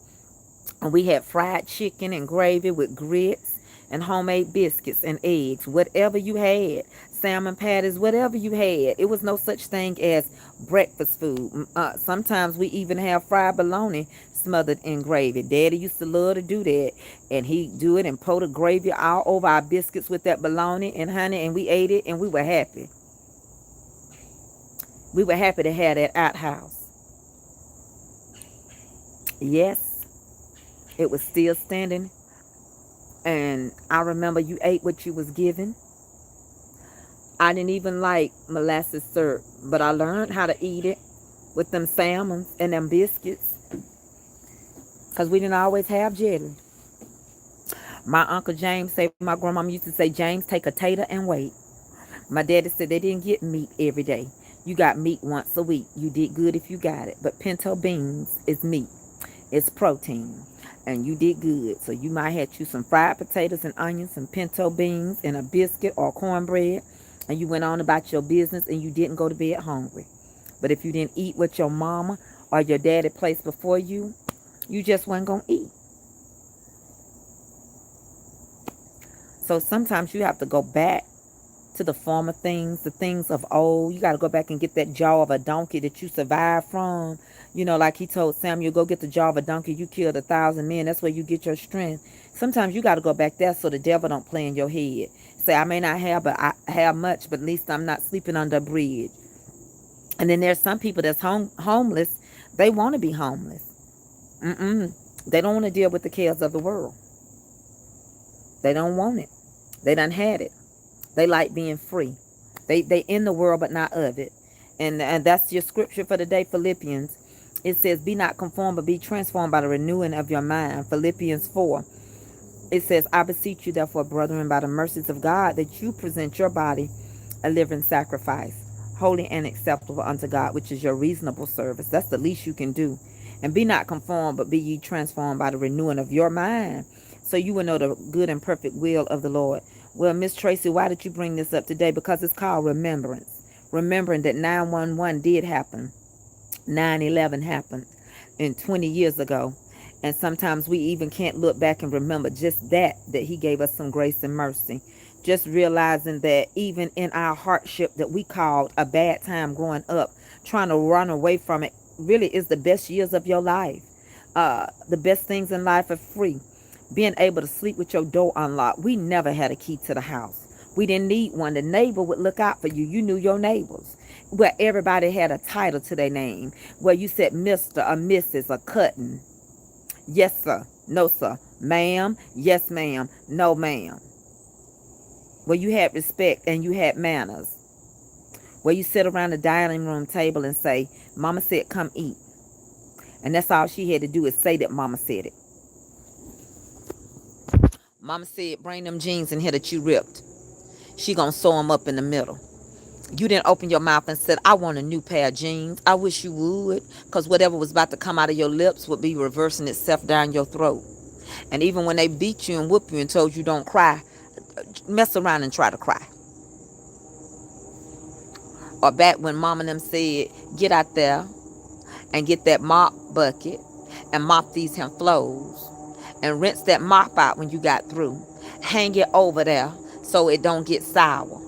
And we had fried chicken and gravy with grits and homemade biscuits and eggs. Whatever you had. salmon patties, whatever you had. It was no such thing as breakfast food. Sometimes we even have fried bologna smothered in gravy. Daddy used to love to do that, and he do it and pour the gravy all over our biscuits with that bologna and honey, and we ate it, and we were happy. We were happy to have that outhouse. Yes, it was still standing, and I remember you ate what you was given. I didn't even like molasses syrup, but I learned how to eat it with them salmons and them biscuits because we didn't always have jelly. My Uncle James said, my grandmama used to say, James, take a tater and wait. My daddy said they didn't get meat every day. You got meat once a week. You did good if you got it. But pinto beans is meat. It's protein. And you did good. So you might have you some fried potatoes and onions, some pinto beans, and a biscuit or cornbread. And you went on about your business and you didn't go to bed hungry. But if you didn't eat what your mama or your daddy placed before you, you just weren't going to eat. So sometimes you have to go back to the former things, the things of old. You got to go back and get that jaw of a donkey that you survived from. You know, like he told Samuel, go get the jaw of a donkey. You killed 1,000 men. That's where you get your strength. Sometimes you got to go back there so the devil don't play in your head. Say, I may not have, but I have much, but at least I'm not sleeping under a bridge. And then there's some people that's homeless. They want to be homeless. They don't want to deal with the cares of the world. They don't want it. They done had it. They like being free. They in the world but not of it. And that's your scripture for the day, Philippians. It says, be not conformed, but be transformed by the renewing of your mind. Philippians 4. It says, I beseech you, therefore, brethren, by the mercies of God, that you present your body a living sacrifice, holy and acceptable unto God, which is your reasonable service. That's the least you can do. And be not conformed, but be ye transformed by the renewing of your mind, so you will know the good and perfect will of the Lord. Well, Miss Tracy, why did you bring this up today? Because it's called remembrance. Remembering that 9/11 did happen. 9/11 happened in 20 years ago. And sometimes we even can't look back and remember just that he gave us some grace and mercy. Just realizing that even in our hardship that we called a bad time growing up, trying to run away from it, really is the best years of your life. The best things in life are free. Being able to sleep with your door unlocked. We never had a key to the house. We didn't need one. The neighbor would look out for you. You knew your neighbors. Where everybody had a title to their name. Where you said Mr. or Mrs. or Cutting. Yes, sir. No, sir. Ma'am. Yes, ma'am. No, ma'am. Where you had respect and you had manners. Where you sit around the dining room table and say, Mama said, come eat. And that's all she had to do is say that Mama said it. Mama said, bring them jeans in here that you ripped. She gonna sew them up in the middle. You didn't open your mouth and said, I want a new pair of jeans. I wish you would. Because whatever was about to come out of your lips would be reversing itself down your throat. And even when they beat you and whoop you and told you don't cry, mess around and try to cry. Or back when Mama and them said, get out there and get that mop bucket and mop these here floors. And rinse that mop out when you got through. Hang it over there so it don't get sour.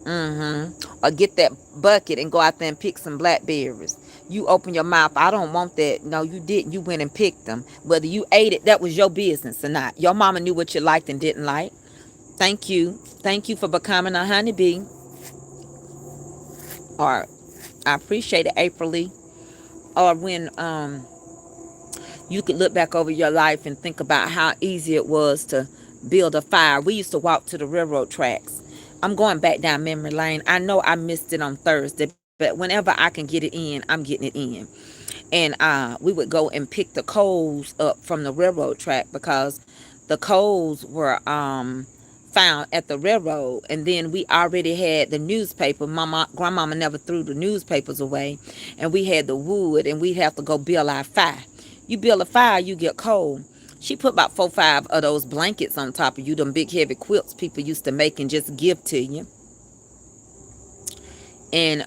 Or get that bucket and go out there and pick some blackberries. You open your mouth, I don't want that. No, you didn't. You went and picked them. Whether you ate it, that was your business or not. Your mama knew what you liked and didn't like. Thank you. Thank you for becoming a honeybee. Or I appreciate it, April Lee. Or when you could look back over your life and think about how easy it was to build a fire. We used to walk to the railroad tracks. I'm going back down memory lane. I know I missed it on Thursday, but whenever I can get it in, I'm getting it in. And we would go and pick the coals up from the railroad track because the coals were found at the railroad. And then we already had the newspaper. Grandmama never threw the newspapers away. And we had the wood, and we'd have to go build our fire. You build a fire, you get cold. She put about 4 or 5 of those blankets on top of you, them big heavy quilts people used to make and just give to you. And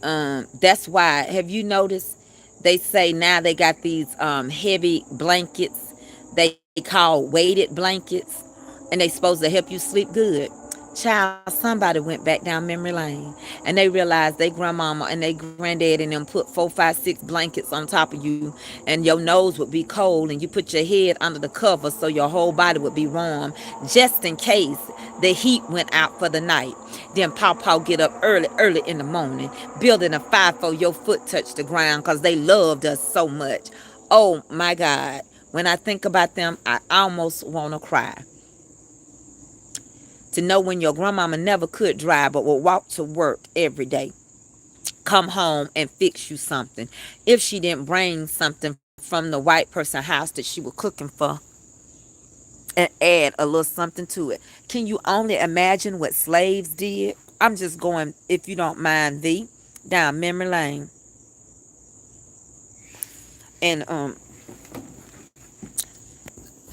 that's why, have you noticed, they say now they got these heavy blankets they call weighted blankets, and they supposed to help you sleep good. Child, somebody went back down memory lane and they realized they grandmama and they granddad and them put 4, 5, 6 blankets on top of you, and your nose would be cold, and you put your head under the cover so your whole body would be warm, just in case the heat went out for the night. Then Pawpaw get up early in the morning, building a fire for your foot touch the ground because they loved us so much. Oh my God. When I think about them, I almost want to cry. To know when your grandmama never could drive but would walk to work every day, come home and fix you something. If she didn't bring something from the white person's house that she was cooking for, and add a little something to it. Can you only imagine what slaves did? I'm just going, if you don't mind, down memory lane. And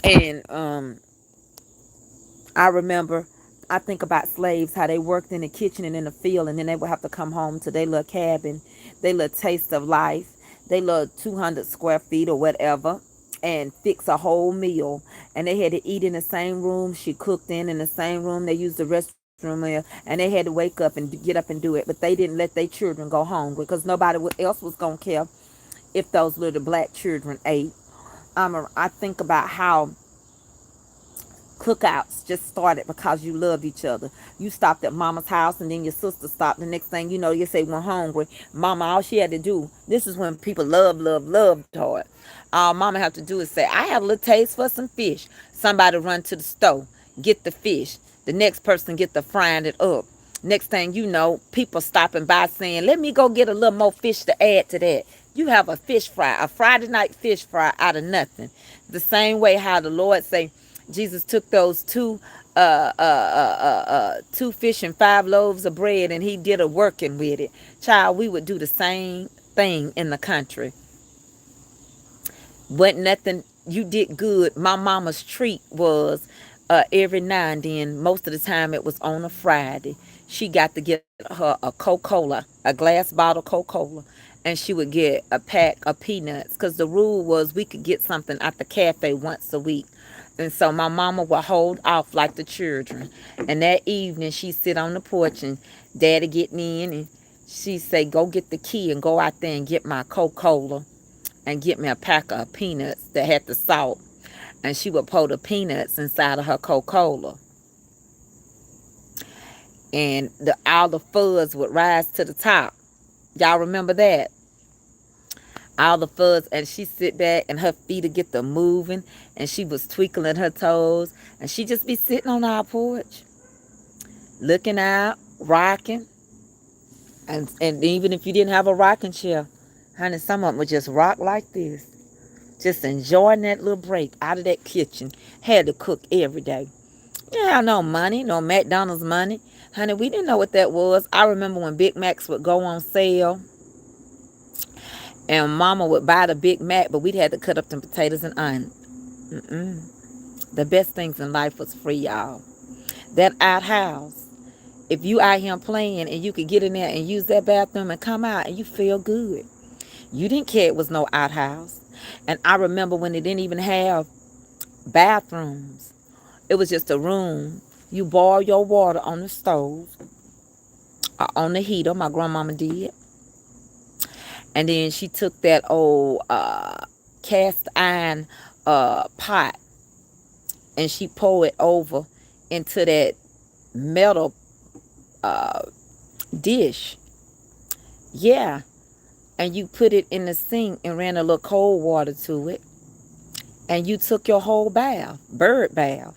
and I remember, I think about slaves, how they worked in the kitchen and in the field, and then they would have to come home to their little cabin, their little taste of life, their little 200 square feet or whatever, and fix a whole meal. And they had to eat in the same room she cooked in the same room they used the restroom in, and they had to wake up and get up and do it. But they didn't let their children go hungry because nobody else was going to care if those little black children ate. I think about how cookouts just started because you loved each other. You stopped at mama's house and then your sister stopped. The next thing you know, you say, we're hungry. Mama, all she had to do, this is when people loved hard. All mama have to do is say, I have a little taste for some fish. Somebody run to the stove, get the fish. The next person get the frying it up. Next thing you know, people stopping by saying, let me go get a little more fish to add to that. You have a fish fry, a Friday night fish fry out of nothing. The same way how the Lord say, Jesus took those two fish and 5 loaves of bread, and he did a working with it. Child, we would do the same thing in the country. Wasn't nothing, you did good. My mama's treat was every now and then, most of the time it was on a Friday, she got to get her a Coca-Cola, a glass bottle Coca-Cola, and she would get a pack of peanuts, because the rule was we could get something at the cafe once a week. And so my mama would hold off like the children. And that evening she'd sit on the porch and daddy getting in, and she'd say, go get the key and go out there and get my Coca-Cola and get me a pack of peanuts that had the salt. And she would pour the peanuts inside of her Coca-Cola. And all the fuzz would rise to the top. Y'all remember that? All the fuzz, and she sit back and her feet would get to moving, and she was twinkling her toes, and she just be sitting on our porch, looking out, rocking. And even if you didn't have a rocking chair, honey, some of them would just rock like this, just enjoying that little break out of that kitchen. Had to cook every day. You didn't have no money, no McDonald's money. Honey, we didn't know what that was. I remember when Big Macs would go on sale, and mama would buy the Big Mac, but we'd have to cut up them potatoes and onions. The best things in life was free, y'all. That outhouse, if you out here playing and you could get in there and use that bathroom and come out and you feel good. You didn't care it was no outhouse. And I remember when they didn't even have bathrooms. It was just a room. You boil your water on the stove or on the heater, my grandmama did. And then she took that old cast iron pot, and she poured it over into that metal dish. Yeah. And you put it in the sink and ran a little cold water to it. And you took your whole bath, bird bath.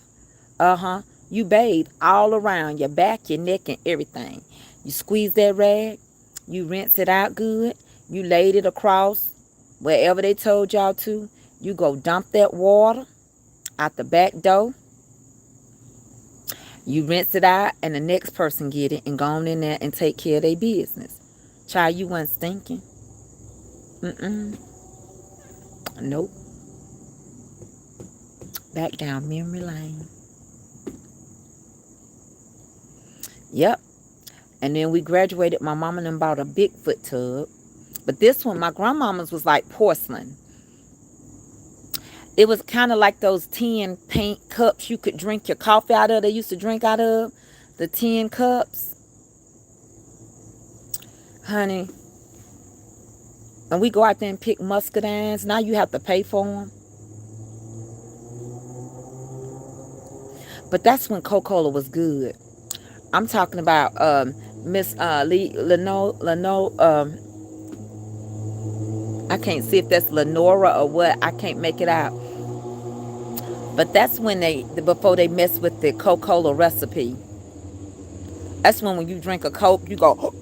You bathed all around your back, your neck, and everything. You squeeze that rag. You rinse it out good. You laid it across wherever they told y'all to. You go dump that water out the back door. You rinse it out, and the next person get it and go on in there and take care of their business. Child, you wasn't stinking. Nope. Back down memory lane. Yep. And then we graduated. My mama and them bought a Bigfoot tub. But this one, my grandmama's was like porcelain. It was kind of like those tin paint cups you could drink your coffee out of. They used to drink out of. the tin cups, honey. And we go out there and pick muscadines. Now you have to pay for them. But that's when Coca-Cola was good. I'm talking about Miss Lee Leno. I can't see if that's Lenora or what. I can't make it out. But that's when before they mess with the Coca-Cola recipe. That's when you drink a Coke, you go,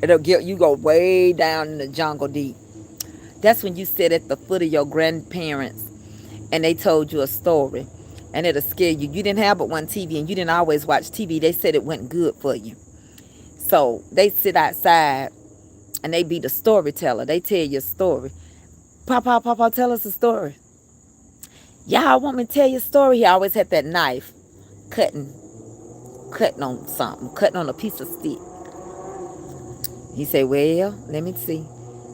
it'll get you go way down in the jungle deep. That's when you sit at the foot of your grandparents and they told you a story and it'll scare you. You didn't have but one TV and you didn't always watch TV. They said it wasn't good for you. So they sit outside and they be the storyteller. They tell you a story. Papa, tell us a story. Y'all want me to tell you a story? He always had that knife cutting on something, cutting on a piece of stick. He said, well, let me see.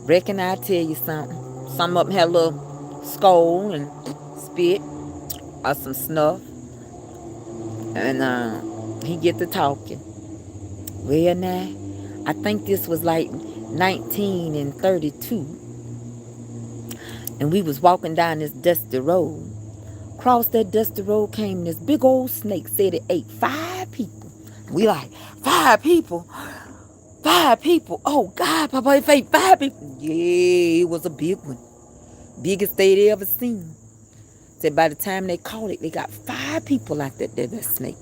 Reckon I'll tell you something. Some of them had a little skull and spit or some snuff. And he get to talking. Well, now, I think this was like 1932. And we was walking down this dusty road. Across that dusty road came this big old snake. Said it ate 5 people. We like, 5 people? 5 people? Oh, God, Papa, it ate 5 people. Yeah, it was a big one. Biggest they'd ever seen. Said by the time they caught it, they got 5 people out there, that snake.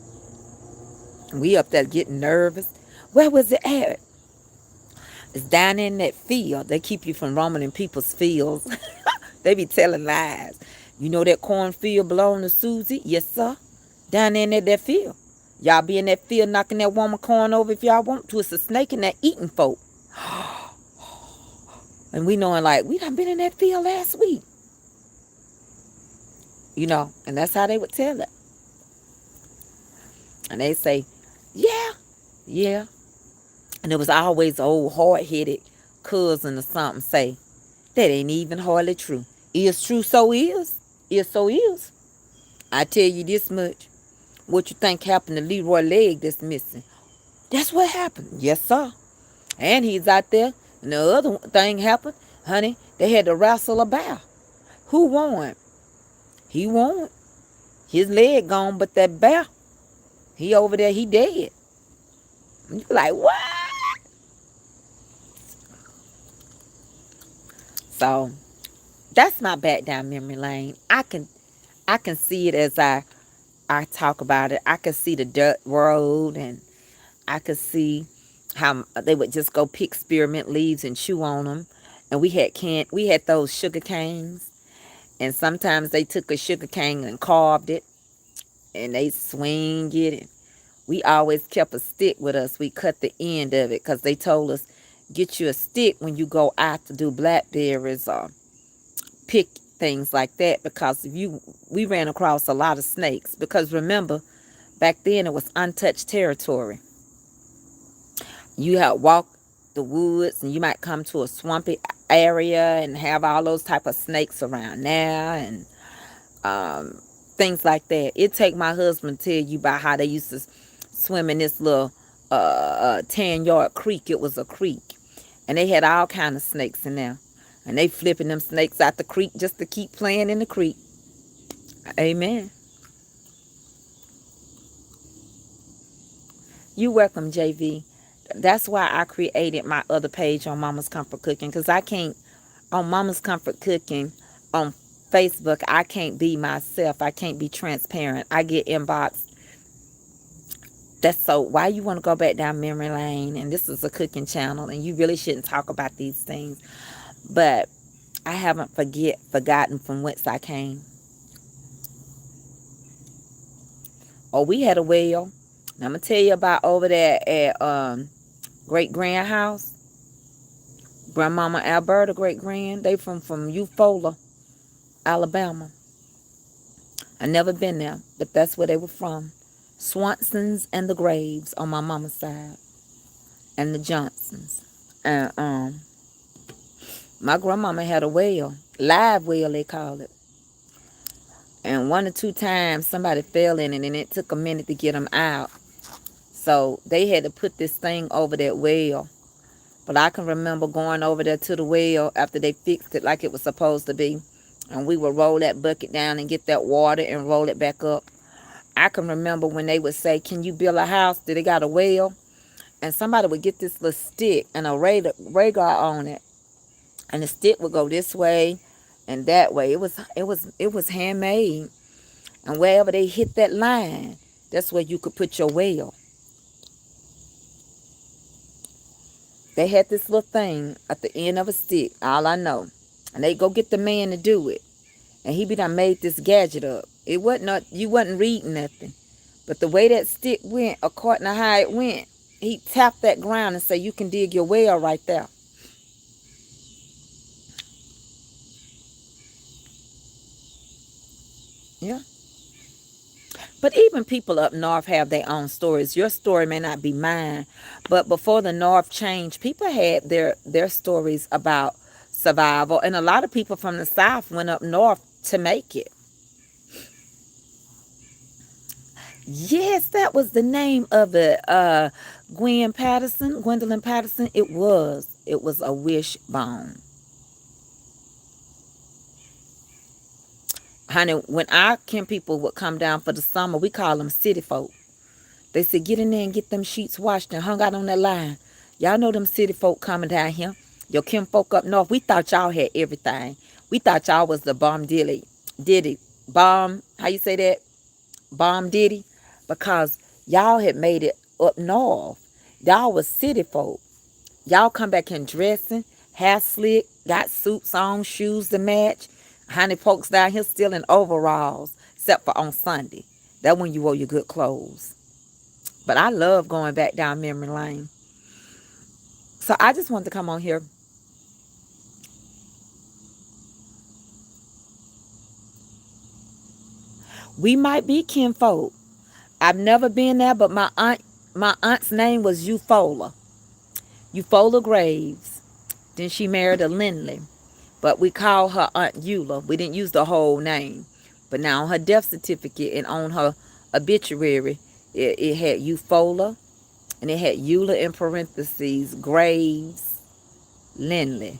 We up there getting nervous. Where was it at? It's down in that field. They keep you from roaming in people's fields. They be telling lies. You know that cornfield belong to Susie? Yes, sir. Down in that field. Y'all be in that field knocking that woman corn over if y'all want to. It's a snake in there eating folk. And we knowing like, we done been in that field last week. You know, and that's how they would tell it. And they say, yeah. And it was always old hard-headed cousin or something say, that ain't even hardly true. Is true, so is. Is so is. I tell you this much. What you think happened to Leroy leg that's missing? That's what happened. Yes, sir. And he's out there. And the other thing happened, honey, they had to wrestle a bear. Who won? He won. His leg gone, but that bear, he over there, he dead. You like, what? So that's my back down memory lane. I can see it as I talk about it. I can see the dirt road, and I could see how they would just go pick spearmint leaves and chew on them. And we had those sugar canes, and sometimes they took a sugar cane and carved it, and they swing it. And we always kept a stick with us. We cut the end of it because they told us, get you a stick when you go out to do blackberries or pick things like that, because we ran across a lot of snakes, because remember, back then it was untouched territory. You had walked the woods and you might come to a swampy area and have all those type of snakes around now, and things like that. It take my husband to tell you about how they used to swim in this little 10-yard creek. It was a creek, and they had all kind of snakes in there, and they flipping them snakes out the creek just to keep playing in the creek. Amen. You welcome, JV. That's why I created my other page on Mama's Comfort Cooking, because I can't, on Mama's Comfort Cooking on Facebook, I can't be myself. I can't be transparent. I get inboxed. That's so why you want to go back down memory lane, and this is a cooking channel, and you really shouldn't talk about these things. But I haven't forgotten from whence I came. Oh, we had a well. And I'm going to tell you about over there at great grand house. Grandmama Alberta, great grand. They from Eufaula, Alabama. I never been there, but that's where they were from. Swansons and the Graves on my mama's side, and the Johnsons. And my grandmama had a well, live well they call it. And 1 or 2 times somebody fell in it, and it took a minute to get them out. So they had to put this thing over that well. But I can remember going over there to the well after they fixed it like it was supposed to be. And we would roll that bucket down and get that water and roll it back up. I can remember when they would say, can you build a house? Did they got a well? And somebody would get this little stick and a radar on it. And the stick would go this way and that way. It was handmade. And wherever they hit that line, that's where you could put your well. They had this little thing at the end of a stick, all I know. And they go get the man to do it. And he be done made this gadget up. It wasn't not, you wasn't reading nothing. But the way that stick went, according to how it went, he tapped that ground and said, you can dig your well right there. Yeah. But even people up north have their own stories. Your story may not be mine, but before the north changed, people had their stories about survival, and a lot of people from the south went up north to make it. Yes, that was the name of it. Gwendolyn Patterson. It was. It was a wishbone. Honey, when our Ken people would come down for the summer, we call them city folk. They said, get in there and get them sheets washed and hung out on that line. Y'all know them city folk coming down here. Your Kim folk up north, we thought y'all had everything. We thought y'all was the bomb diddy. Bomb, how you say that? Bomb diddy. Because y'all had made it up north. Y'all was city folk. Y'all come back in dressing, hair slick, got suits on, shoes to match. Honey, folks down here still in overalls, except for on Sunday. That when you wore your good clothes. But I love going back down memory lane. So I just wanted to come on here. We might be kinfolk. I've never been there, but my aunt's name was Eufola Graves. Then she married a Lindley. But we call her Aunt Eula. We didn't use the whole name. But now on her death certificate and on her obituary, it had Eufola. And it had Eula in parentheses, Graves, Lindley.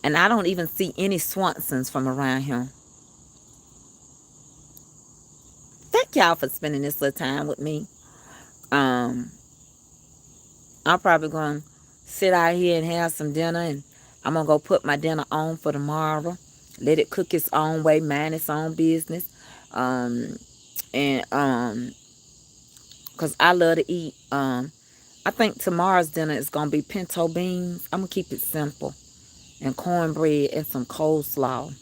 And I don't even see any Swansons from around here. Thank y'all for spending this little time with me. I'm probably going to sit out here and have some dinner. And I'm going to go put my dinner on for tomorrow. Let it cook its own way, mind its own business. Because I love to eat. I think tomorrow's dinner is going to be pinto beans. I'm going to keep it simple. And cornbread and some coleslaw.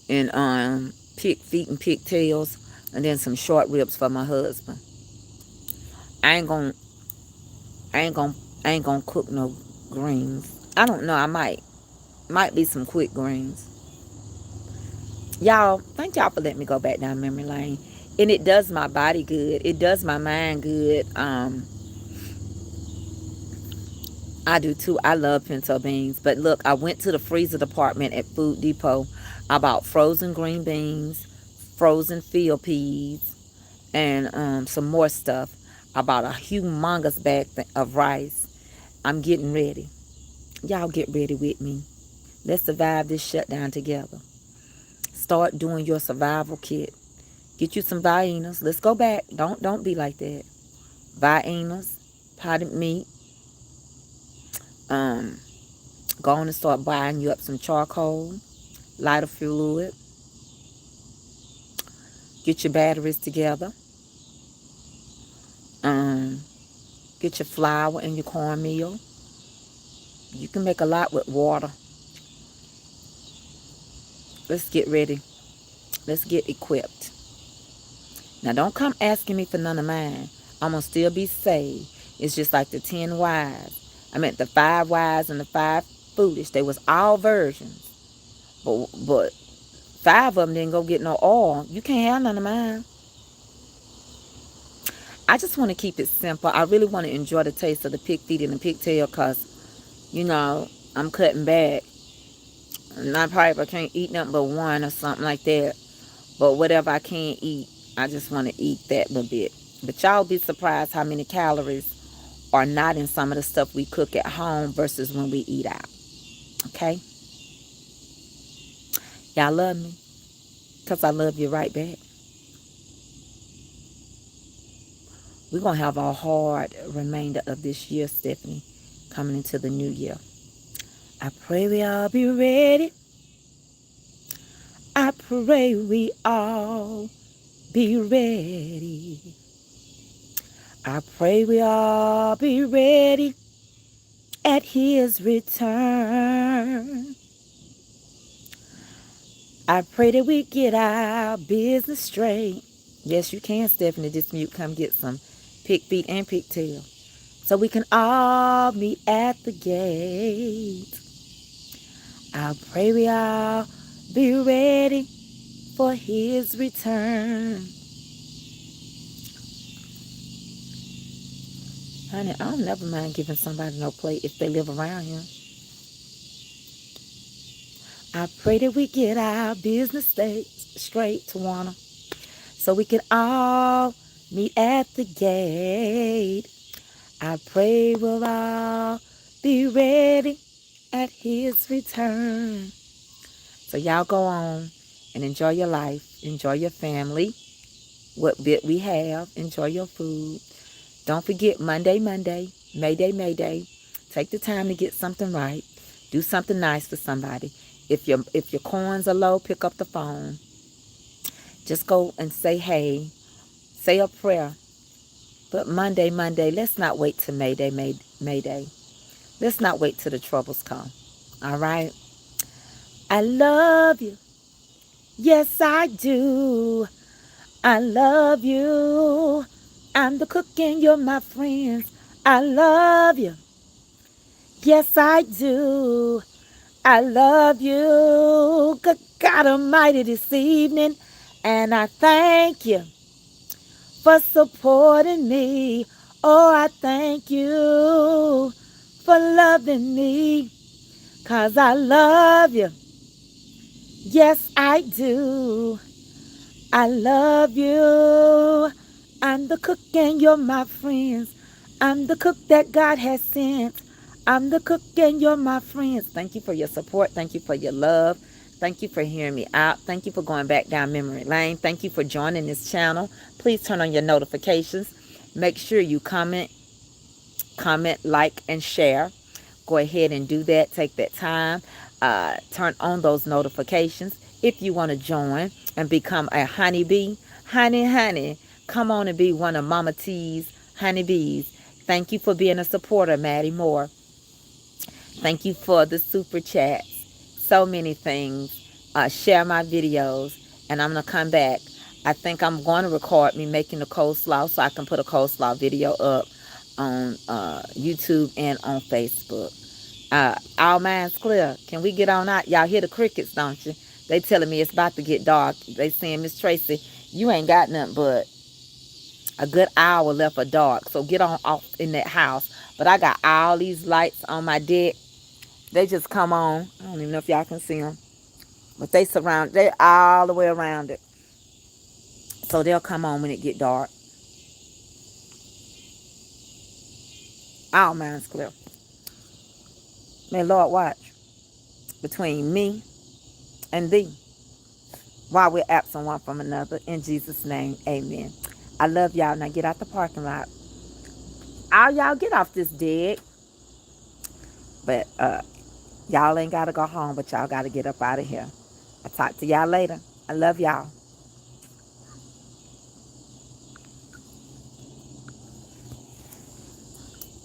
And pig feet and pigtails. And then some short ribs for my husband. I ain't gonna cook no greens. I don't know. I might be some quick greens. Y'all, thank y'all for letting me go back down memory lane. And it does my body good. It does my mind good. I do too. I love pinto beans. But look, I went to the freezer department at Food Depot. I bought frozen green beans, frozen field peas, and some more stuff. I bought a humongous bag of rice. I'm getting ready. Y'all get ready with me. Let's survive this shutdown together. Start doing your survival kit. Get you some viennas. Let's go back. Don't be like that. Viennas, potted meat. Go on and start buying you up some charcoal, lighter fluid. Get your batteries together. Get your flour and your cornmeal. You can make a lot with water. Let's get ready. Let's get equipped. Now, don't come asking me for none of mine. I'm going to still be saved. It's just like the 10 wise. I meant the 5 wise and the 5 foolish. They was all virgins. But 5 of them didn't go get no oil. You can't have none of mine. I just want to keep it simple. I really want to enjoy the taste of the pig feet and the pigtail because, I'm cutting back. Not probably I can't eat nothing but one or something like that. But whatever I can eat, I just want to eat that little bit. But y'all be surprised how many calories are not in some of the stuff we cook at home versus when we eat out. Okay? Y'all love me? Because I love you right back. We're going to have a hard remainder of this year, Stephanie, coming into the new year. I pray we all be ready. I pray we all be ready. I pray we all be ready at his return. I pray that we get our business straight. Yes, you can, Stephanie. This mute come get some pig feet and pigtail. So we can all meet at the gate. I pray we all be ready for his return. Honey, I don't never mind giving somebody no plate if they live around here. I pray that we get our business straight, Tawana, so we can all meet at the gate. I pray we'll all be ready at his return. So y'all go on and enjoy your life. Enjoy your family. What bit we have. Enjoy your food. Don't forget Monday, May Day. Take the time to get something right. Do something nice for somebody. If your coins are low, pick up the phone. Just go and say hey. Say a prayer. But Monday, let's not wait till May Day. Let's not wait till the troubles come. All right? I love you. Yes, I do. I love you. I'm the cook and you're my friends. I love you. Yes, I do. I love you. Good God Almighty this evening. And I thank you for supporting me. Oh, I thank you for loving me. 'Cause I love you. Yes, I do. I love you. I'm the cook and you're my friends. I'm the cook that God has sent. I'm the cook and you're my friends. Thank you for your support. Thank you for your love. Thank you for hearing me out. Thank you for going back down memory lane. Thank you for joining this channel. Please turn on your notifications. Make sure you comment, like, and share. Go ahead and do that. Take that time. Turn on those notifications. If you want to join and become a honeybee, honey, come on and be one of Mama T's honeybees. Thank you for being a supporter, Maddie Moore. Thank you for the super chats. So many things. Share my videos, and I'm going to come back. I think I'm going to record me making the coleslaw so I can put a coleslaw video up on YouTube and on Facebook. All minds clear. Can we get on out? Y'all hear the crickets, don't you? They telling me it's about to get dark. They saying, Miss Tracy, you ain't got nothing but a good hour left of dark. So get on off in that house. But I got all these lights on my deck. They just come on. I don't even know if y'all can see them. But they all the way around it. So they'll come on when it get dark. All minds clear. May Lord watch between me and thee while we're absent one from another. In Jesus' name, amen. I love y'all. Now get out the parking lot. All y'all get off this deck. But y'all ain't got to go home, but y'all got to get up out of here. I'll talk to y'all later. I love y'all.